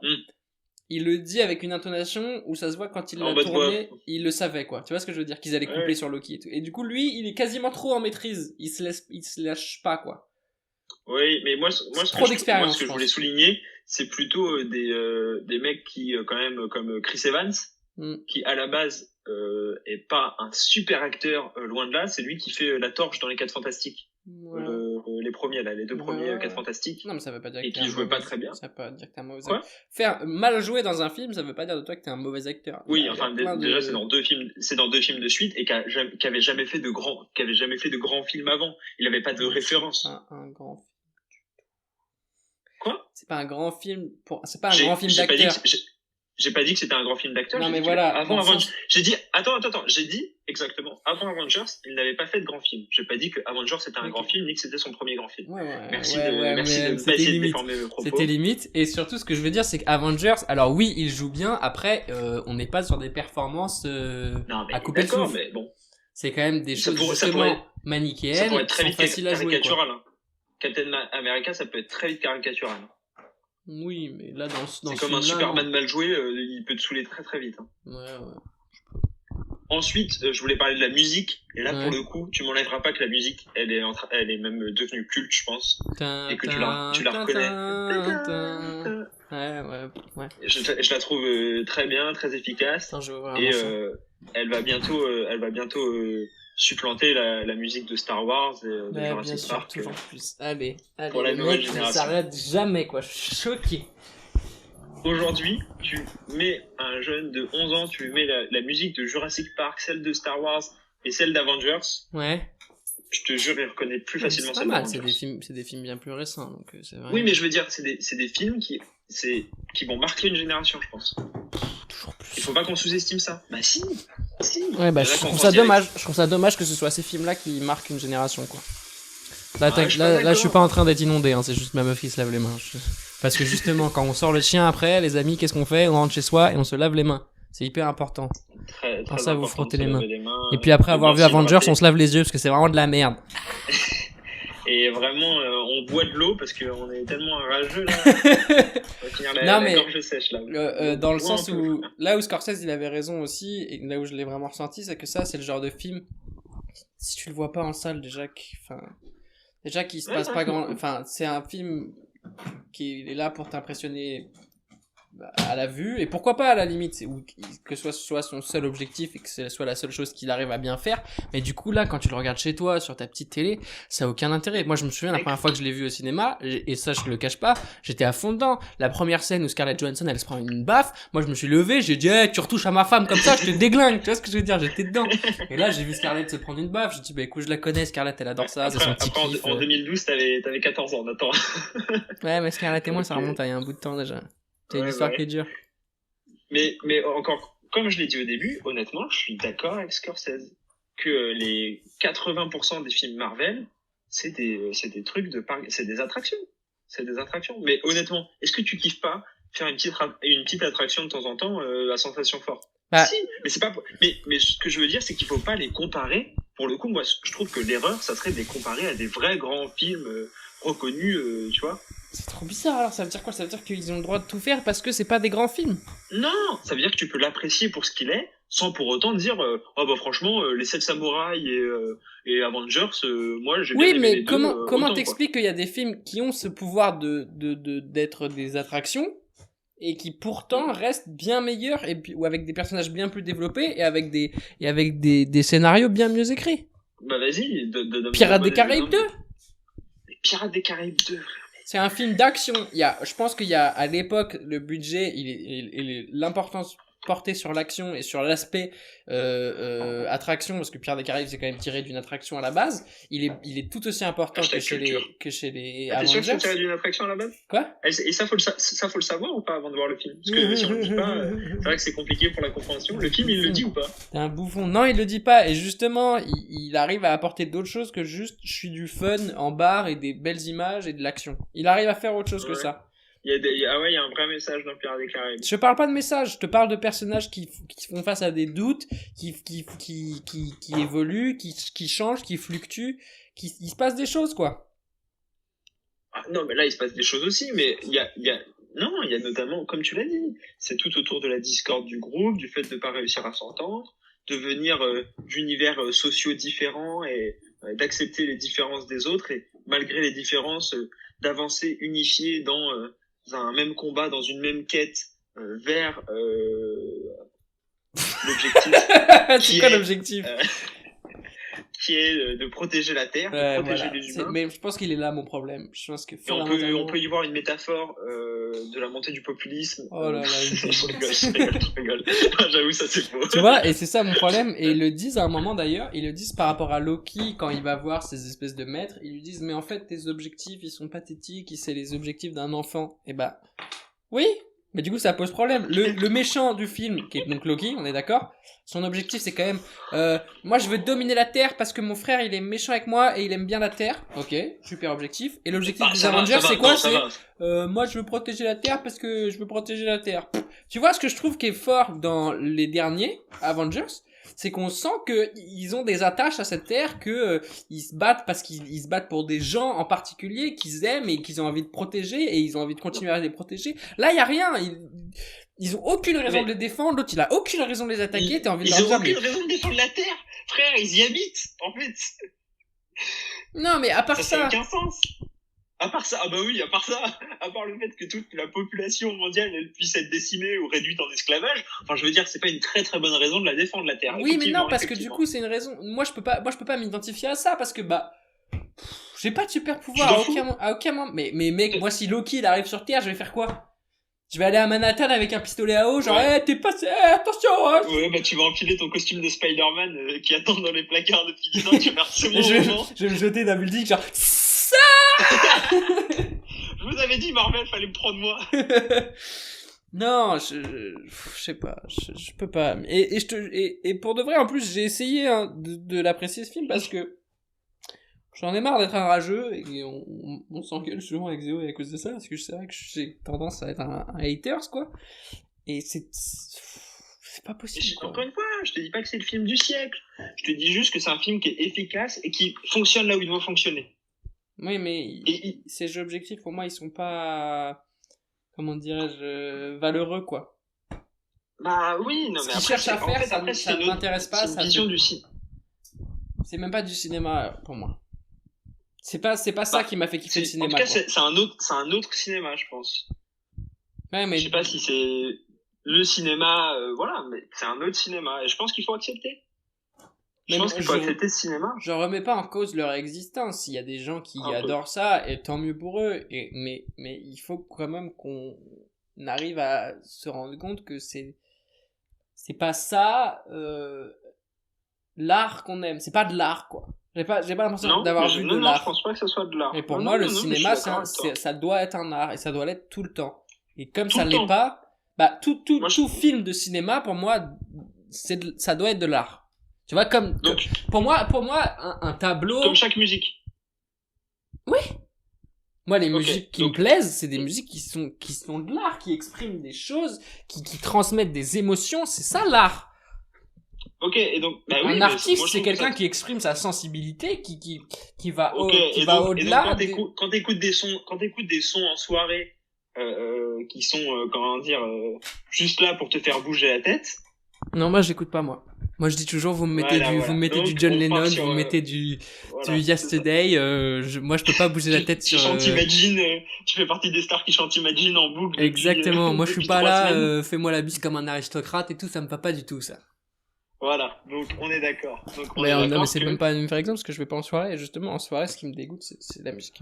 Il le dit avec une intonation où ça se voit quand il l'a tourné, il le savait, quoi. Tu vois ce que je veux dire? Qu'ils allaient coupler sur Loki et tout. Et du coup, lui, il est quasiment trop en maîtrise. Il se lâche pas, quoi. Oui, mais moi, ce que je voulais souligner, c'est plutôt des mecs qui, quand même, comme Chris Evans, qui à la base est pas un super acteur, loin de là. C'est lui qui fait la torche dans les 4 Fantastiques. Ouais. Les premiers là, les 2 premiers 4 Fantastiques. Non, mais ça veut pas dire que et qui jouait pas très bien. Ça veut pas dire que t'es un mauvais acteur. Faire mal jouer dans un film, ça veut pas dire de toi que t'es un mauvais acteur. Oui, enfin déjà c'est dans 2 films, de suite, et qui avait jamais fait de grands films avant. Il avait pas de référence. Un grand film. Quoi? C'est pas un grand film d'acteur. J'ai pas dit que c'était un grand film d'acteur. Non, mais voilà. J'ai dit, attends. J'ai dit, exactement, avant Avengers, il n'avait pas fait de grand film. J'ai pas dit que Avengers c'était un grand film, ni que c'était son premier grand film. Merci de pas essayer de déformer mes propos. C'était limite. Et surtout, ce que je veux dire, c'est qu'Avengers, alors oui, il joue bien. Après, on n'est pas sur des performances, à couper le souffle. Mais bon. C'est quand même des choses justement manichéennes. Ça pourrait être très vite faciles à jouer, caricatural, hein. Captain America, ça peut être très vite caricatural. Oui, mais là, dans c'est comme un Superman mal joué, il peut te saouler très très vite. Hein. Ouais. Ensuite, je voulais parler de la musique. Et là, Ouais. pour le coup, tu m'enlèveras pas que la musique, elle est même devenue culte, je pense. Et que tu la reconnais. Ouais. Je la trouve très bien, très efficace. Attends, je veux voir Et ça. elle va bientôt supplanter la musique de Star Wars et de Ouais, bien Jurassic sûr, Park. toujours plus. Allez, pour la le nouvelle mec, il génération. s'arrête jamais, quoi. Je suis choqué. Aujourd'hui, tu mets un jeune de 11 ans, tu lui mets la musique de Jurassic Park, celle de Star Wars et celle d'Avengers. Ouais. Je te jure, il reconnaît plus facilement C'est pas celle mal, d'Avengers. c'est des films bien plus récents, donc c'est vrai. Oui, mais je veux dire, c'est des films qui vont marquer une génération, je pense. Toujours plus. Il faut pas qu'on sous-estime ça. Bah si. Ouais, bah, Il y en a je qu'on trouve ça considère- dommage. Je trouve ça dommage que ce soit ces films-là qui marquent une génération, quoi. Là, Ouais, je suis pas là, je suis d'accord. pas en train d'être inondé, hein. C'est juste ma meuf qui se lave les mains. Parce que justement, quand on sort le chien après, les amis, qu'est-ce qu'on fait? On rentre chez soi et on se lave les mains. C'est hyper important. Très, très Pensez à vous important frotter de se les mains. laver Et puis après de avoir vu bien Avengers, s'hydrater. on se lave les yeux parce que c'est vraiment de la merde. Et vraiment, on boit de l'eau parce qu'on est tellement rageux là. On va finir Non, la mais- gorge sèche là. Dans le On boit sens un peu. où là où Scorsese il avait raison aussi et là où je l'ai vraiment ressenti, c'est que ça c'est le genre de film si tu le vois pas en salle déjà qu'il se Ouais, passe ouais, pas je grand, enfin c'est un film qui est là pour t'impressionner à la vue et pourquoi pas à la limite ou que ce soit son seul objectif et que ce soit la seule chose qu'il arrive à bien faire, mais du coup là quand tu le regardes chez toi sur ta petite télé ça a aucun intérêt. Moi je me souviens la première fois que je l'ai vu au cinéma et ça je le cache pas, j'étais à fond dedans. La première scène où Scarlett Johansson elle se prend une baffe, moi je me suis levé, j'ai dit hey, tu retouches à ma femme comme ça je te déglingue, tu vois ce que je veux dire, j'étais dedans. Et là j'ai vu Scarlett se prendre une baffe, j'ai dit bah écoute je la connais Scarlett, elle adore ça, c'est son petit Après, kiff. en 2012, t'avais 14 ans, Nathan. Ouais mais Scarlett et moi ça Ok. remonte à il y a un bout de temps déjà, c'est une Ouais, histoire ouais. qui est dure. Mais encore, comme je l'ai dit au début, honnêtement, je suis d'accord avec Scorsese que les 80% des films Marvel, c'est des trucs c'est des attractions. C'est des attractions. Mais honnêtement, est-ce que tu kiffes pas faire une petite attraction de temps en temps à sensation forte? Bah. Si, mais c'est pas, mais ce que je veux dire, c'est qu'il faut pas les comparer. Pour le coup, moi, je trouve que l'erreur, ça serait de les comparer à des vrais grands films reconnus, tu vois. C'est trop bizarre alors, ça veut dire quoi? Ça veut dire qu'ils ont le droit de tout faire parce que c'est pas des grands films? Non, ça veut dire que tu peux l'apprécier pour ce qu'il est, sans pour autant dire oh bah franchement les 7 samouraïs et Avengers, moi j'ai bien Oui, aimé mais les deux, comment autant, t'expliques qu'il y a des films qui ont ce pouvoir d'être des attractions et qui pourtant restent bien meilleurs et puis ou avec des personnages bien plus développés et avec des scénarios bien mieux écrits? Bah vas-y, Pirates des Caraïbes 2. Les Pirates des Caraïbes 2. C'est un film d'action. Je pense qu'il y a, à l'époque, le budget, l'importance portée sur l'action et sur l'aspect attraction, parce que Pirates des Caraïbes c'est quand même tiré d'une attraction à la base. Il est tout aussi important Hashtag culture. que chez les T'es sûr que c'est Avengers. tiré d'une attraction à la base? Quoi? Et ça faut le savoir ou pas avant de voir le film? Parce que si on le dit pas, c'est vrai que c'est compliqué pour la compréhension. Le film il le dit ou pas? T'es un bouffon. Non, il le dit pas. Et justement, il arrive à apporter d'autres choses que juste je suis du fun en bar et des belles images et de l'action. Il arrive à faire autre chose que Ouais. ça. Il y a un vrai message dans Pirates des Caraïbes. Je parle pas de message, je te parle de personnages qui font face à des doutes, qui évoluent, qui changent, qui fluctuent, il se passe des choses, quoi. Ah, non, mais là, il se passe des choses aussi, mais il y a notamment, comme tu l'as dit, c'est tout autour de la discorde du groupe, du fait de ne pas réussir à s'entendre, de venir d'univers sociaux différents et d'accepter les différences des autres et malgré les différences, d'avancer unifié dans un même combat, dans une même quête vers l'objectif C'est quoi l'objectif? qui est de protéger la Terre, Ouais, de protéger voilà. les humains. Mais je pense qu'il est là mon problème. Je pense que Et on peut y voir une métaphore de la montée du populisme. Oh là là, je rigole. J'avoue, ça c'est faux. tu vois, et c'est ça mon problème. Et ils le disent à un moment d'ailleurs, ils le disent par rapport à Loki quand il va voir ces espèces de maîtres. Ils lui disent, mais en fait, tes objectifs, ils sont pathétiques, c'est les objectifs d'un enfant. Et bah, oui, mais du coup, ça pose problème. Le méchant du film, qui est donc Loki, on est d'accord? Son objectif, c'est quand même, moi, je veux dominer la Terre parce que mon frère, il est méchant avec moi et il aime bien la Terre. Ok, super objectif. Et l'objectif des Avengers, c'est quoi? C'est, moi, je veux protéger la Terre parce que je veux protéger la Terre. Tu vois, ce que je trouve qui est fort dans les derniers Avengers, c'est qu'on sent que ils ont des attaches à cette terre, que ils se battent parce qu'ils se battent pour des gens en particulier qu'ils aiment et qu'ils ont envie de protéger et ils ont envie de continuer à les protéger. Là, il y a rien. Ils ont aucune raison de les défendre, l'autre il a aucune raison de les attaquer, t'as envie de Ils leur ont dire, aucune raison de défendre la Terre. Frère, ils y habitent, en fait. non mais à part Ça n'a ça, aucun sens. À part ça, ah bah oui, à part ça, à part le fait que toute la population mondiale elle puisse être décimée ou réduite en esclavage, enfin je veux dire c'est pas une très très bonne raison de la défendre la Terre. oui mais non parce que du Effectivement. coup c'est une raison, moi je peux pas m'identifier à ça parce que j'ai pas de super pouvoir Tu à t'en fous aucun moment, mais mec, moi si Loki il arrive sur Terre, je vais faire quoi? Je vais aller à Manhattan avec un pistolet à eau, genre, Ouais. t'es passé, attention, hein. Ouais, bah tu vas enfiler ton costume de Spider-Man qui attend dans les placards depuis 10 ans, tu vas faire ce moment. Je vais me jeter d'un building, genre, ça. Je vous avais dit Marvel, fallait me prendre moi. Non, je sais pas, je peux pas. Et pour de vrai, en plus, j'ai essayé hein, de l'apprécier ce film parce que j'en ai marre d'être un rageux et on s'engueule souvent avec Zéo à cause de ça parce que c'est vrai que j'ai tendance à être un haters quoi. Et c'est pas possible. Quoi. Encore une fois, je te dis pas que c'est le film du siècle. Je te dis juste que c'est un film qui est efficace et qui fonctionne là où il doit fonctionner. Oui, mais ces jeux objectifs pour moi ils sont pas, comment dirais-je, valeureux quoi. Bah oui, non ce mais qu'ils après, cherchent à faire, ça c'est m'intéresse pas. C'est une vision du cinéma. C'est même pas du cinéma pour moi. C'est pas ça qui m'a fait kiffer le cinéma. En tout cas, quoi. c'est un autre cinéma, je pense. Ouais, mais je sais pas si c'est le cinéma, voilà, mais c'est un autre cinéma et je pense qu'il faut accepter. Je pense qu'il faut accepter ce cinéma. Je remets pas en cause leur existence. Il y a des gens qui adorent ça et tant mieux pour eux. Mais il faut quand même qu'on arrive à se rendre compte que c'est pas ça l'art qu'on aime. C'est pas de l'art quoi. J'ai pas l'impression d'avoir vu de l'art. Non, je pense pas que ce soit de l'art. Et pour moi, le cinéma, ça doit être un art et ça doit l'être tout le temps. Et comme ça l'est pas, tout film de cinéma, pour moi, ça doit être de l'art. Tu vois, pour moi, un tableau. Comme chaque musique. Oui. Moi, les musiques qui me plaisent, c'est des musiques qui sont de l'art, qui expriment des choses, qui transmettent des émotions. C'est ça l'art. Ok, et donc, un artiste, c'est quelqu'un qui exprime sa sensibilité, qui va au-delà. Quand t'écoutes des sons en soirée, qui sont, comment dire, juste là pour te faire bouger la tête. Non, moi, j'écoute pas, moi. Moi, je dis toujours, vous me mettez du John Lennon, vous me mettez du Yesterday, moi, je peux pas bouger la tête sur... Tu chantes Imagine, tu fais partie des stars qui chantent Imagine en boucle. Exactement, moi, je suis pas là, fais-moi la bise comme un aristocrate et tout, ça me va pas du tout, ça. Voilà, donc on est d'accord. Non, mais c'est même pas un mauvais exemple parce que je vais pas en soirée. Et justement, en soirée, ce qui me dégoûte, c'est la musique.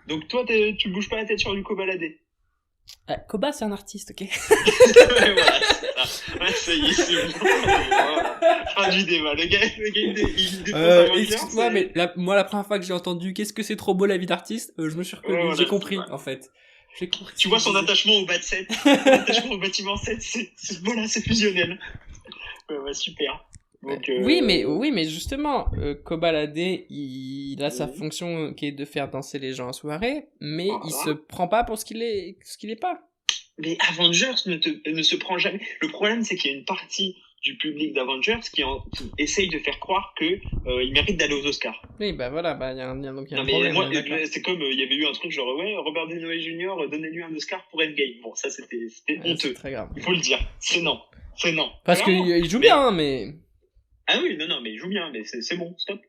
Donc toi, tu bouges pas la tête sur du Kobalade. Koba, c'est un artiste, ok. Voilà, c'est ça. Ouais, ça y est, c'est bon. Voilà. Fin du débat. Le gars, il dépose excuse-moi, mais moi, la première fois que j'ai entendu qu'est-ce que c'est trop beau la vie d'artiste, je me suis reconnu, voilà, j'ai compris, en fait. Tu vois son attachement au bas de 7, l'attachement au bâtiment 7, voilà, c'est fusionnel. Ouais, super. Donc, oui, mais justement, Kobalade, il a sa fonction qui est de faire danser les gens en soirée, mais il se prend pas pour ce qu'il est pas. Mais Avengers ne se prend jamais. Le problème, c'est qu'il y a une partie du public d'Avengers qui essaye de faire croire que il mérite d'aller aux Oscars. Oui, voilà, il y a un problème. Mais moi, c'est comme il y avait eu un truc genre Robert Downey Jr. donnez-lui un Oscar pour Endgame. Bon, ça c'était honteux. C'est très grave. Il faut le dire. C'est non. Parce qu'il joue bien, mais. Ah oui, non, mais il joue bien, mais c'est bon, stop.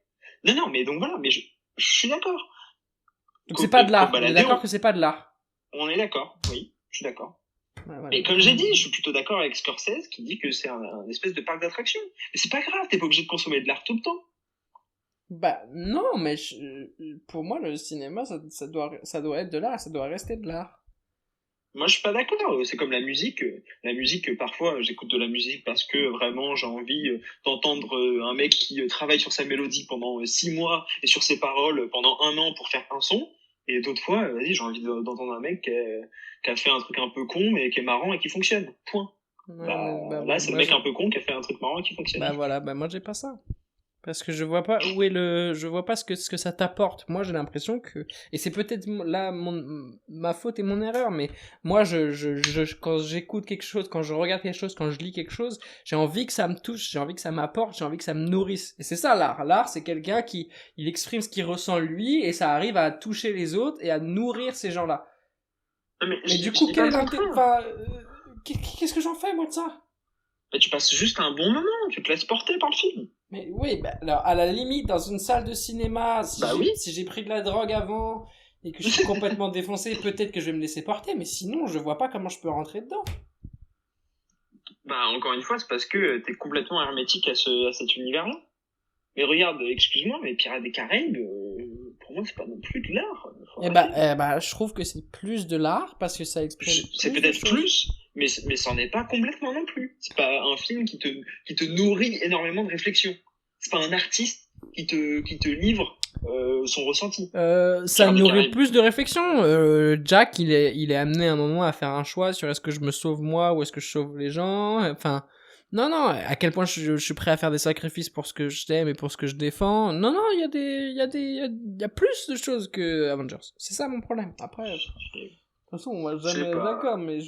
Non, mais donc voilà, mais je suis d'accord. Donc c'est pas de l'art. On est d'accord que c'est pas de l'art. On est d'accord, oui, je suis d'accord. Ouais, voilà. Et comme j'ai dit, je suis plutôt d'accord avec Scorsese qui dit que c'est un espèce de parc d'attractions. Mais c'est pas grave, t'es pas obligé de consommer de l'art tout le temps. Non, mais pour moi le cinéma ça doit être de l'art, ça doit rester de l'art. Moi je suis pas d'accord, c'est comme la musique parfois j'écoute de la musique parce que vraiment j'ai envie d'entendre un mec qui travaille sur sa mélodie pendant 6 mois et sur ses paroles pendant 1 an pour faire un son. Et d'autres fois, vas-y, j'ai envie d'entendre un mec qui a fait un truc un peu con, mais qui est marrant et qui fonctionne. Point. Là, c'est le mec un peu con qui a fait un truc marrant et qui fonctionne. Moi, j'ai pas ça. Parce que je vois pas je vois pas ce que ça t'apporte. Moi, j'ai l'impression que, et c'est peut-être là ma faute et mon erreur, mais moi, quand j'écoute quelque chose, quand je regarde quelque chose, quand je lis quelque chose, j'ai envie que ça me touche, j'ai envie que ça m'apporte, j'ai envie que ça me nourrisse. Et c'est ça l'art. L'art, c'est quelqu'un il exprime ce qu'il ressent lui et ça arrive à toucher les autres et à nourrir ces gens-là. Non, mais Mais du je coup, dis quel est pas le l'intérêt? contraire. Enfin, qu'est-ce que j'en fais, moi, de ça? Mais tu passes juste un bon moment, tu te laisses porter par le film. Mais oui, bah, alors, à la limite, dans une salle de cinéma, Bah oui. si j'ai pris de la drogue avant et que je suis complètement défoncé, peut-être que je vais me laisser porter, mais sinon, je vois pas comment je peux rentrer dedans. Bah, encore une fois, c'est parce que t'es complètement hermétique à cet univers-là. Mais regarde, excuse-moi, mais Pirates des Caraïbes, pour moi, c'est pas non plus de l'art. Faut arrêter. Je trouve que c'est plus de l'art parce que ça exprime. C'est plus de peut-être choses. plus, mais c'en est pas complètement non plus. C'est pas un film qui te nourrit énormément de réflexion. C'est pas un artiste qui te livre son ressenti. Ça Pirates des nourrit Caraïbes. plus de réflexion. Jack, il est amené à un moment à faire un choix sur est-ce que je me sauve moi ou est-ce que je sauve les gens. Enfin, non, à quel point je suis prêt à faire des sacrifices pour ce que je t'aime et pour ce que je défends. Non, il y a plus de choses que Avengers. C'est ça mon problème. Après, de toute façon, on va Je sais jamais pas. d'accord, mais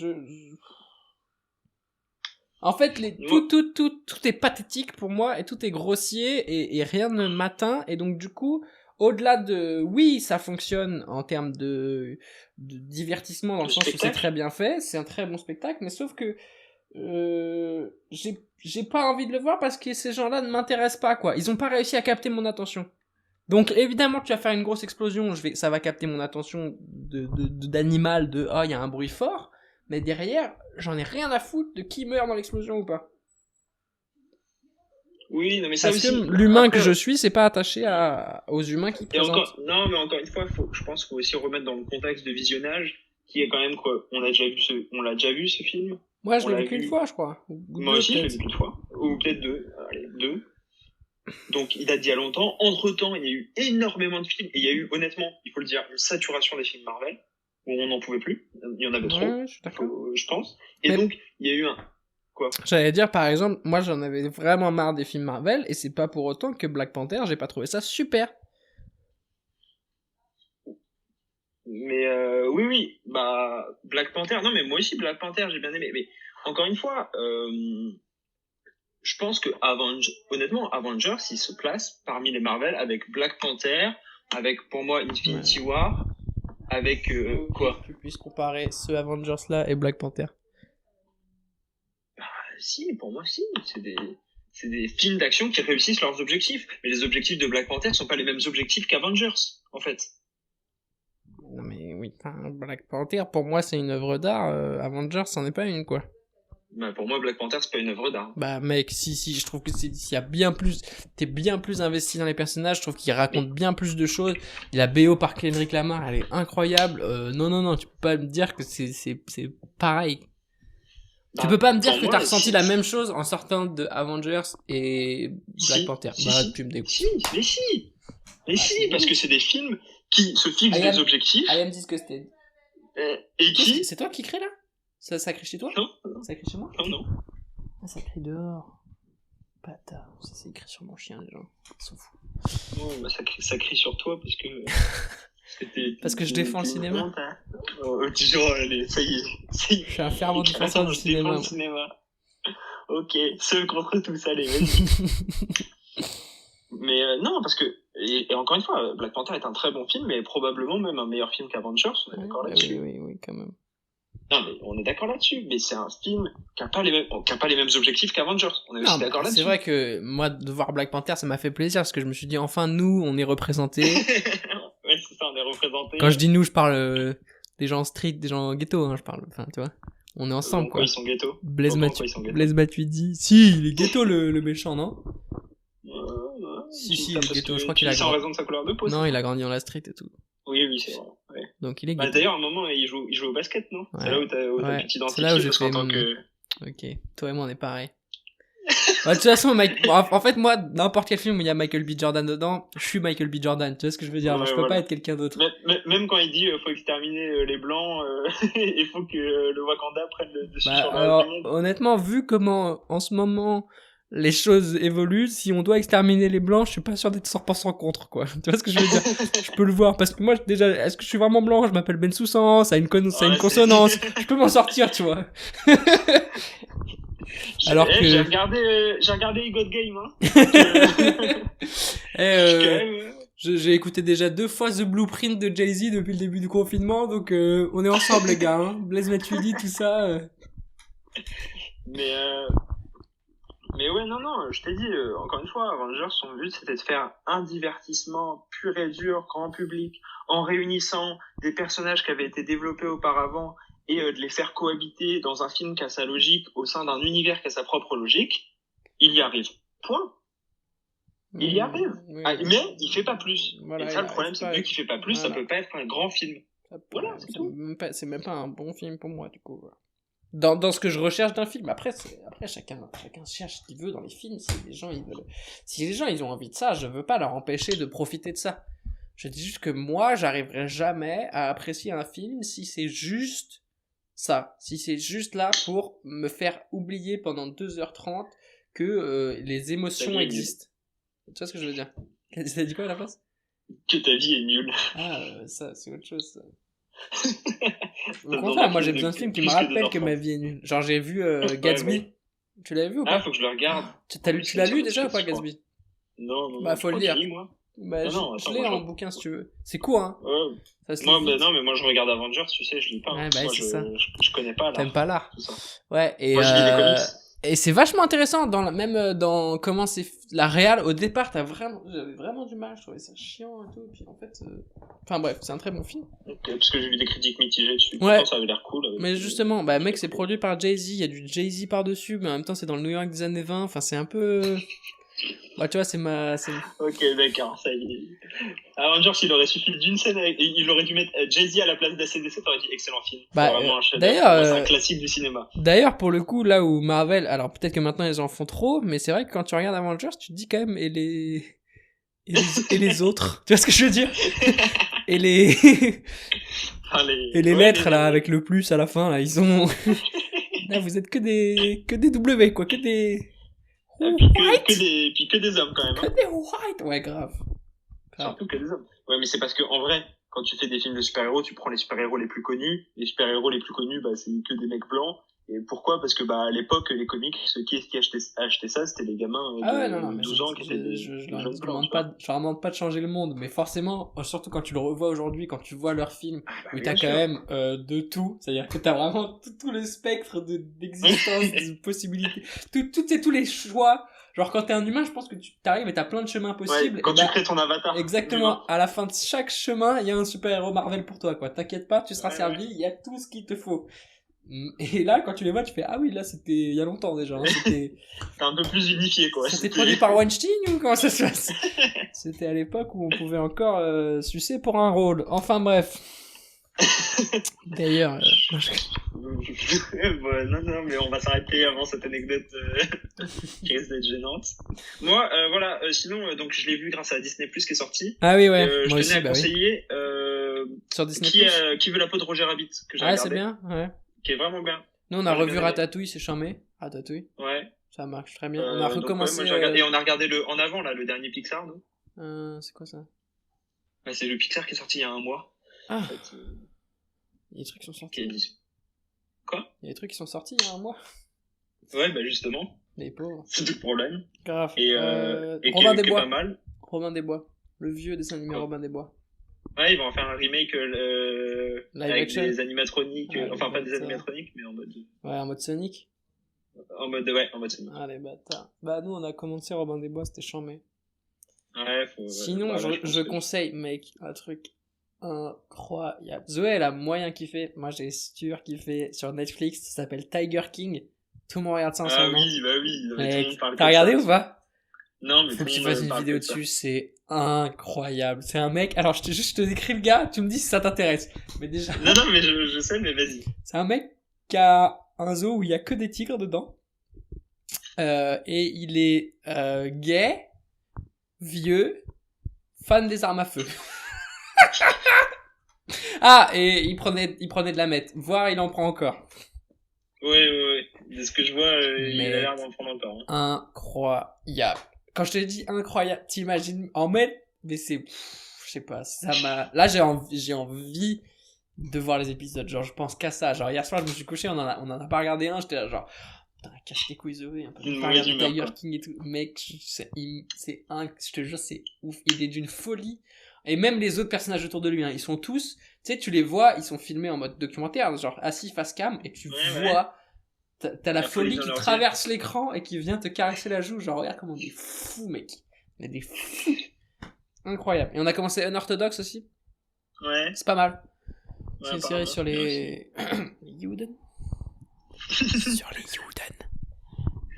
en fait, tout est pathétique pour moi et tout est grossier et rien ne m'atteint. Et donc, du coup, au-delà de, oui, ça fonctionne en termes de divertissement dans le Le sens où c'est spectacle. très bien fait, c'est un très bon spectacle, mais sauf que, j'ai pas envie de le voir parce que ces gens-là ne m'intéressent pas, quoi. Ils ont pas réussi à capter mon attention. Donc, évidemment, tu vas faire une grosse explosion, ça va capter mon attention d'animal, oh, il y a un bruit fort. Mais derrière, j'en ai rien à foutre de qui meurt dans l'explosion ou pas. Oui, non, mais ça Parce aussi. que l'humain Après, que je suis, c'est pas attaché aux humains qui Et présentent. encore, non, mais encore une fois, je pense qu'il faut aussi remettre dans le contexte de visionnage, qui est quand même quoi. On l'a déjà vu ce film. Moi, je on l'ai l'a vu qu'une vu. fois, je crois. Moi aussi, je l'ai vu qu'une fois. Ou peut-être deux. Allez, deux. Donc, il date d'il y a longtemps. Entre-temps, il y a eu énormément de films. Et il y a eu, honnêtement, il faut le dire, une saturation des films Marvel, où on n'en pouvait plus. Il y en avait trop, Ouais, je suis d'accord. je pense. Et Mais- donc, il y a eu un... Quoi? J'allais dire, par exemple, moi, j'en avais vraiment marre des films Marvel, et c'est pas pour autant que Black Panther, j'ai pas trouvé ça super. Mais oui, bah Black Panther, non mais moi aussi Black Panther j'ai bien aimé, mais encore une fois, je pense que honnêtement Avengers il se place parmi les Marvel avec Black Panther, avec pour moi Infinity War, avec quoi? Que tu puisses comparer ce Avengers-là et Black Panther. Si, pour moi si, c'est des films d'action qui réussissent leurs objectifs, mais les objectifs de Black Panther sont pas les mêmes objectifs qu'Avengers en fait. Non mais oui, Black Panther, pour moi, c'est une œuvre d'art. Avengers, c'en est pas une, quoi. Bah pour moi Black Panther c'est pas une œuvre d'art. Bah mec, si, je trouve que s'il y a bien plus, t'es bien plus investi dans les personnages, je trouve qu'il raconte bien plus de choses. La BO par Kendrick Lamar, elle est incroyable. Non, tu peux pas me dire que c'est pareil. Bah, Tu peux pas me dire pour que moi, t'as ressenti si. la même chose en sortant de Avengers et Black Si, Panther. si, Bah si. tu me dégoûtes. Si. Mais si, c'est parce bon. que c'est des films qui se fixent I am- des objectifs I am disgusted. et qui... C'est toi qui crée là? Ça crie chez toi? Non, Ça crie chez moi? non. Ah, ça crie dehors. Bâtard, ça c'est écrit sur mon chien, les gens. Ils sont fous. Non, bah, ça crie sur toi parce que... Parce que je défends le cinéma. Toujours, allez, ça y est. Je suis un fervent défenseur du Je défends cinéma. le cinéma. Ok, seul contre tous, allez, vas-y. Mais non, parce que... Et encore une fois, Black Panther est un très bon film, mais probablement même un meilleur film qu'Avengers, on est d'accord là-dessus. Oui, quand même. Non, mais on est d'accord là-dessus, mais c'est un film qui a pas les mêmes objectifs qu'Avengers. On est aussi Non, d'accord là-dessus. c'est vrai que moi, de voir Black Panther, ça m'a fait plaisir parce que je me suis dit, enfin, nous, on est représentés. Ouais, c'est ça, on est représentés. Quand je dis nous, je parle des gens street, des gens ghetto, hein, je parle. Enfin, tu vois. On est ensemble, quoi. Ils sont ghetto. Blaise Pourquoi ils sont ghetto Blaise Matuidi. Si, il est ghetto, le méchant, non? Si, Tu dis ça il est parce ghetto, que je crois tu qu'il a dis ça en grandi. raison de sa couleur de peau. Non, il a grandi dans la street et tout. Oui, c'est vrai. Ouais. Donc, il est Bah, ghetto. d'ailleurs, à un moment, il joue au basket, non? Ouais. C'est là où t'as Ouais. pu t'identifier. C'est là où j'ai parce fait qu'en tant que... Ok, toi et moi on est pareil. Bah, de toute façon, en fait, moi, n'importe quel film où il y a Michael B. Jordan dedans, je suis Michael B. Jordan. Tu vois ce que je veux dire? Ouais, Je peux voilà. pas être quelqu'un d'autre. Même quand il dit faut exterminer les blancs, il faut que le Wakanda prenne le dessus Bah, sur le alors, reste du monde. honnêtement, vu comment en ce moment les choses évoluent, si on doit exterminer les blancs, je suis pas sûr d'être 100% contre, quoi. Tu vois ce que je veux dire? Je peux le voir parce que moi, déjà, est-ce que je suis vraiment blanc? Je m'appelle Ben Soussan, ça a une consonance. Je peux m'en sortir, tu vois. Alors que J'ai regardé God Game, hein. Donc, Eh, quand même, J'ai écouté déjà 2 fois The Blueprint de Jay-Z depuis le début du confinement, donc on est ensemble les gars, hein. Blaise Matuidi, tout ça. Mais ouais, non, je t'ai dit, encore une fois, Avengers, son but c'était de faire un divertissement pur et dur, grand public, en réunissant des personnages qui avaient été développés auparavant et de les faire cohabiter dans un film qui a sa logique au sein d'un univers qui a sa propre logique. Il y arrive. Point. Il y arrive. Oui, Mais il fait pas plus. Voilà, et ça, il le problème, arrive c'est pas. que vu qu'il fait pas plus, ça Voilà. peut pas être un grand film. Voilà, c'est tout. C'est même pas un bon film pour moi, du coup. Voilà. Dans ce que je recherche d'un film. Après chacun cherche ce qu'il veut dans les films. Si les gens ils ont envie de ça, je veux pas leur empêcher de profiter de ça. Je dis juste que moi, j'arriverai jamais à apprécier un film si c'est juste ça. Si c'est juste là pour me faire oublier pendant 2h30 que les émotions Ça y est, existent. Tu vois ce que je veux dire? T'as dit quoi à la place? Que ta vie est nulle. Ah, ça, c'est autre chose, ça. Au Dans contraire, un moi j'ai film besoin de de films qui plus me que rappellent que 2h30. ma vie est nulle. Genre j'ai vu Gatsby. mais- Tu l'avais vu ou Ah, pas? faut que je le regarde. Tu l'as lu déjà ou pas, Je crois. Gatsby? Non, Bah, faut je le crois que lire. je lis, moi. Bah, Non, je non, je attends, l'ai moi, en bouquin si tu veux. C'est court, hein. Ouais. Ça se Moi, lit bah, vite. non, mais moi je regarde Avengers, tu sais, je lis pas. hein. Ouais, bah, moi, c'est ça. je connais pas là. T'aimes pas l'art. Tout ça. Ouais, et Moi, je lis des comics. et c'est vachement intéressant même dans comment c'est la réal. Au départ, j'avais vraiment du mal, je trouvais ça chiant et tout. Et puis en fait, enfin bref, c'est un très bon film. Ok, parce que j'ai vu des critiques mitigées dessus. Ouais. Pourtant, ça avait l'air cool. Mais justement, bah mec, c'est produit par Jay-Z, il y a du Jay-Z par-dessus, mais en même temps c'est dans le New York des années 20, enfin c'est un peu... Bah tu vois, Ok, d'accord, ça y est. Avengers, il aurait suffi d'une scène, il aurait dû mettre Jay-Z à la place d'ACDC, t'aurais dit excellent film. Bah, C'est vraiment un chef-d'œuvre. d'ailleurs, C'est un classique du cinéma. D'ailleurs, pour le coup, là où Marvel, alors peut-être que maintenant ils en font trop, mais c'est vrai que quand tu regardes Avengers, tu te dis quand même, et les autres, tu vois ce que je veux dire? Et les Allez. ouais, lettres là avec le plus à la fin là, ils ont là vous êtes que des W quoi, que des Puis que des hommes quand même. que Hein. des white. Ouais, grave. Surtout que des hommes. Ouais, mais c'est parce que en vrai, quand tu fais des films de super-héros, tu prends les super-héros les plus connus. Les super-héros les plus connus, bah c'est que des mecs blancs. Et pourquoi? Parce que bah à l'époque, les comics, qui est-ce qui achetait ça, c'était les gamins de Ah ouais, non, mais 12 ans qui étaient des je jeunes leur blancs. demande pas de changer le monde, mais forcément, surtout quand tu le revois aujourd'hui, quand tu vois leurs films, où oui, t'as bien quand sûr. même de tout, c'est-à-dire que t'as vraiment tout le spectre d'existence, de possibilités, tous les choix. Genre quand t'es un humain, je pense que tu t'arrives et t'as plein de chemins possibles. Ouais, quand et tu bah, crées ton avatar. exactement, à la fin de chaque chemin, il y a un super-héros Marvel pour toi, quoi. T'inquiète pas, tu seras Ouais, servi, il y a tout ce qu'il te faut. Et là, quand tu les vois, tu fais, ah oui, là, c'était il y a longtemps déjà, hein. C'était un peu plus unifié, quoi. c'était produit par Weinstein ou comment ça se passe? C'était à l'époque où on pouvait encore sucer pour un rôle. Enfin bref. D'ailleurs, non, non, mais on va s'arrêter avant cette anecdote qui risque d'être gênante. Moi, voilà, sinon, donc je l'ai vu grâce à Disney+, qui est sorti. ah oui, ouais, Je moi tenais aussi, à bah oui. conseiller Sur Disney+. qui veut la peau de Roger Rabbit, que j'ai Ah, c'est regardé, bien, ouais. qui est vraiment bien. Nous, on a J'ai revu bien aimé. Ratatouille, c'est charmé. Ratatouille, Ouais. ça marche très bien. On a Donc, recommencé. ouais, moi, j'ai regardé, et on a regardé en avant, là, le dernier Pixar, nous. C'est quoi ça? Bah, c'est le Pixar qui est sorti il y a un mois. Ah, En fait, il y a des trucs qui sont qui sortis. est dis- Quoi? Il y a des trucs qui sont sortis il y a un mois. Ouais, bah, justement. Les pauvres. C'est tout le problème. Grave. Et Robin qui est des Bois. pas mal. Robin des Bois. Le vieux dessin animé Quoi Robin des Bois. Ouais, ils vont en faire un remake Live avec action. des animatroniques, Ah, enfin les pas des bâtards. animatroniques, mais en mode Sonic. Sonic. Ah, les bâtards. Bah, nous, on a commencé Robin des Bois, c'était charmé. Ouais, Sinon, voilà, je pense que- conseille, mec, un truc incroyable. Zoé, elle a moyen kiffé. Moi, j'ai surkiffé sur Netflix. Ça s'appelle Tiger King. Tout le monde regarde ça en ce Ah moment. oui, bah oui. non, mais tout le Mec, monde parle que t'as de regardé ça. ou pas? Non, mais Faut tout que le tu monde fasses une parle vidéo que de ça. dessus, c'est incroyable. C'est un mec, alors je te décris le gars, tu me dis si ça t'intéresse. Mais déjà, Non, mais je sais, mais vas-y. c'est un mec qui a un zoo où il y a que des tigres dedans. Et il est gay, vieux, fan des armes à feu. Ah, et il prenait de la meth. Voire il en prend encore. Ouais. De ce que je vois, il Mais- a l'air d'en prendre encore. Hein. Incroyable. Quand je te dis incroyable, t'imagines en meth, mais c'est, je sais pas, ça m'a, là j'ai envie de voir les épisodes, genre je pense qu'à ça, genre hier soir je me suis couché, on en a pas regardé un, j'étais là genre, Putain, casse les couilles Zoé, un peu. Une Enfin, mauvaise regarde humeur, Tiger quoi. King et tout. Mec, je te jure, c'est ouf. Il est d'une folie. Et même les autres personnages autour de lui, hein, ils sont tous, tu sais, tu les vois, ils sont filmés en mode documentaire, genre assis face cam, et tu Ouais, vois, t'as la La folie folie dans qui leurs traverse l'écran et qui vient te caresser la joue. Genre, regarde comment on est fous, mec. On est des fous. Incroyable. Et on a commencé Unorthodox aussi. Ouais. C'est pas mal. Ouais, C'est une série sur les Yuden. Sur les Yuden.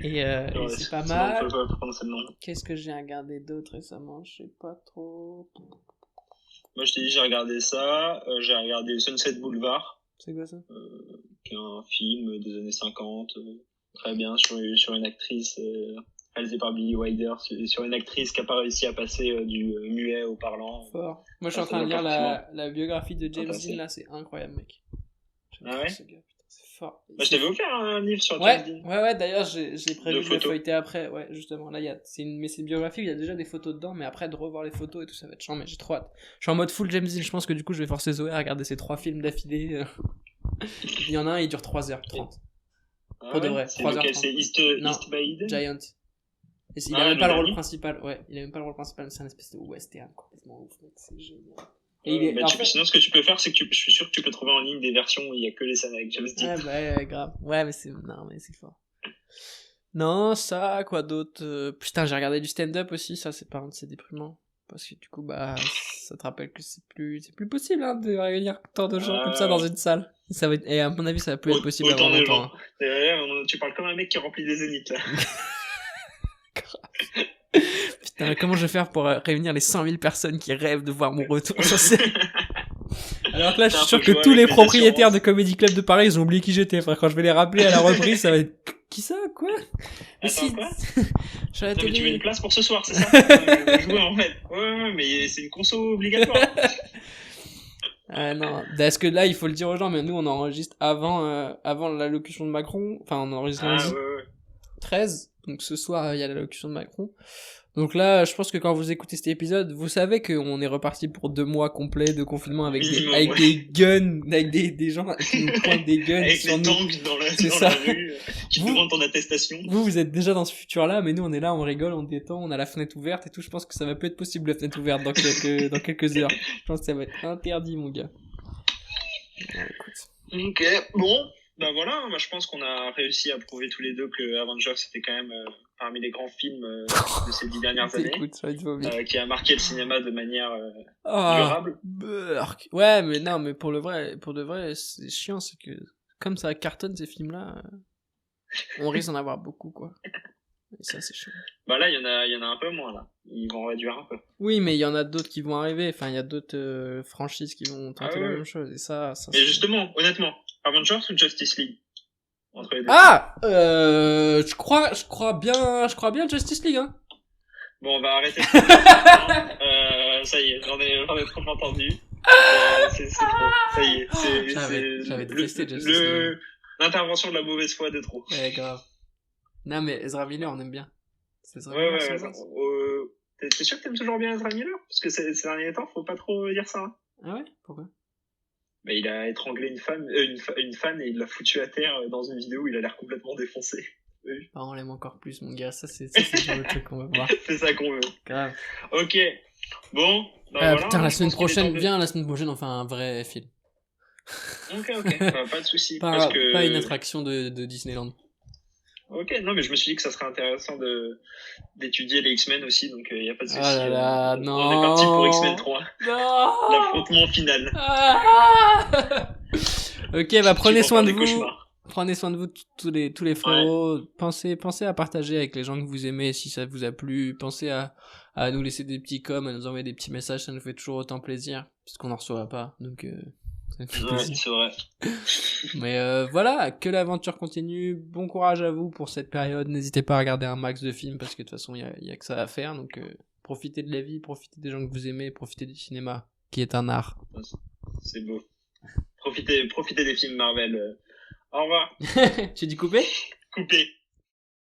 Et Ouais, c'est pas sinon, mal. on peut pas prononcer le nom. Qu'est-ce que j'ai regardé d'autre récemment? Je sais pas trop. Moi, je t'ai dit, j'ai regardé ça. J'ai regardé Sunset Boulevard, C'est quoi ça? qui est un film des années 50, très bien, sur une actrice réalisée par Billy Wilder, sur une actrice qui a pas réussi à passer du muet au parlant. Fort. Moi, je suis en Ça train de m'a lire la biographie de James Intéressant. Dean là, c'est incroyable, mec. J'aime Ah trop ouais ce gars, putain, c'est fort. Bah, je t'avais offert un livre sur Ouais, James Dean. ouais, d'ailleurs, j'ai prévu de le photos. feuilleter après, ouais, justement. Là, mais c'est une biographie où il y a déjà des photos dedans, mais après, de revoir les photos et tout, ça va être chiant, mais j'ai trop hâte. Je suis en mode full James Dean, je pense que du coup, je vais forcer Zoé à regarder ces 3 films d'affilée. Il y en a un, il dure 3h30. Ah Pour de ouais vrai, C'est 3h30. lequel? C'est East Non. by Eden? Giant. Et il Ah, a même le pas le rôle dernier principal, ouais, il a même pas le rôle principal, mais c'est un espèce de western complètement ouf, mec, c'est génial. Et il est, Bah, en fait, sinon, ce que tu peux faire, c'est que je suis sûr que tu peux trouver en ligne des versions où il y a que les scènes avec James Dean. ouais, bah, ouais, grave. Ouais, mais non, mais c'est fort. Non, ça, quoi d'autre? Putain, j'ai regardé du stand-up aussi, ça, par contre, c'est déprimant. Parce que du coup, bah, ça te rappelle que c'est plus possible, hein, de réunir tant de gens comme ça dans une salle. Et à mon avis, ça va plus être possible avant Autant de longtemps. gens. D'ailleurs, tu parles comme un mec qui remplit des zéniths, là. Putain, comment je vais faire pour réunir les 100 000 personnes qui rêvent de voir mon retour sur scène? Alors que là, je suis Putain, sûr faut que jouer tous les avec les propriétaires assurances. de Comedy Club de Paris, ils ont oublié qui j'étais, frère. Quand je vais les rappeler à la reprise, ça va être... Qui ça? Quoi? Mais Attends, si... quoi? Je suis à la Non, mais tu veux télé. une place pour ce soir, c'est ça? Je veux jouer, en fait. Ouais, mais c'est une conso obligatoire. Ah non, parce que là, il faut le dire aux gens, mais nous, on enregistre avant l'allocution de Macron. Enfin, on enregistre Ah, lundi ouais. 13. Donc ce soir, il y a l'allocution de Macron. Donc là, je pense que quand vous écoutez cet épisode, vous savez qu'on est reparti pour 2 mois complets de confinement avec Minimum, avec ouais. des guns, avec des gens qui nous pointent des guns Avec sur les nous. tanks dans C'est la ça. rue, qui te Vous- demandent ton attestation. Vous êtes déjà dans ce futur-là, mais nous, on est là, on rigole, on détend, on a la fenêtre ouverte et tout. Je pense que ça va peut être possible, la fenêtre ouverte, dans quelques heures. Je pense que ça va être interdit, mon gars. Ouais, écoute. Ok, bon. Bah voilà, moi je pense qu'on a réussi à prouver tous les deux que Avengers c'était quand même parmi les grands films de ces 10 dernières années, Écoute, ça va être vomir. qui a marqué le cinéma de manière Ah, durable. Burk. Ouais, mais non, mais pour de vrai, c'est chiant, c'est que comme ça cartonne ces films-là, on risque d'en avoir beaucoup, quoi. Et ça, c'est chiant. Bah là, il y en a un peu moins là. Ils vont réduire un peu. Oui, mais il y en a d'autres qui vont arriver. Enfin, il y a d'autres franchises qui vont tenter Ah ouais. la même chose. Et ça Mais justement, honnêtement, Avengers ou Justice League entre les deux. Ah, je crois bien Justice League, hein. Bon, on va arrêter. Ça y est, j'en ai trop entendu. C'est trop. Ça y est, J'avais détesté Justice League. L'intervention de la mauvaise foi de trop. Ouais, grave. Non, mais Ezra Miller, on aime bien. C'est Ezra Ouais, Miller, ouais, c'est ouais. bon. T'es sûr que t'aimes toujours bien Ezra Miller? Parce que ces derniers temps, faut pas trop dire ça. Hein. Ah ouais? Pourquoi? Mais il a étranglé une fan et il l'a foutu à terre dans une vidéo où il a l'air complètement défoncé. Bah, on l'aime encore plus, mon gars. Ça, c'est le genre de truc qu'on va voir. C'est ça qu'on veut. Grave. Ok. Bon. Bah voilà, putain, la je semaine pense qu'il est prochaine, temps de- viens, la semaine prochaine, on fait un vrai film. Ok. Bah, pas de souci. Parce que... Pas une attraction de Disneyland. Ok, non, mais je me suis dit que ça serait intéressant d'étudier les X-Men aussi, donc il y a pas de souci. Ah là là, On non. est parti pour X-Men 3. Non. L'affrontement final. Ah. Ok, bah prenez Tu vas soin faire de des vous. cauchemars. Prenez soin de vous, tous les frérots. Pensez à partager avec les gens que vous aimez si ça vous a plu. Pensez à nous laisser des petits coms, à nous envoyer des petits messages, ça nous fait toujours autant plaisir. Parce qu'on n'en reçoit pas, donc ça nous fait Ouais, plaisir. c'est vrai. Mais voilà, que l'aventure continue. Bon courage à vous pour cette période. N'hésitez pas à regarder un max de films parce que de toute façon, il y a que ça à faire. Donc profitez de la vie, profitez des gens que vous aimez, profitez du cinéma, qui est un art. C'est beau. Profitez des films Marvel. Au revoir. Tu dis coupé? Coupé.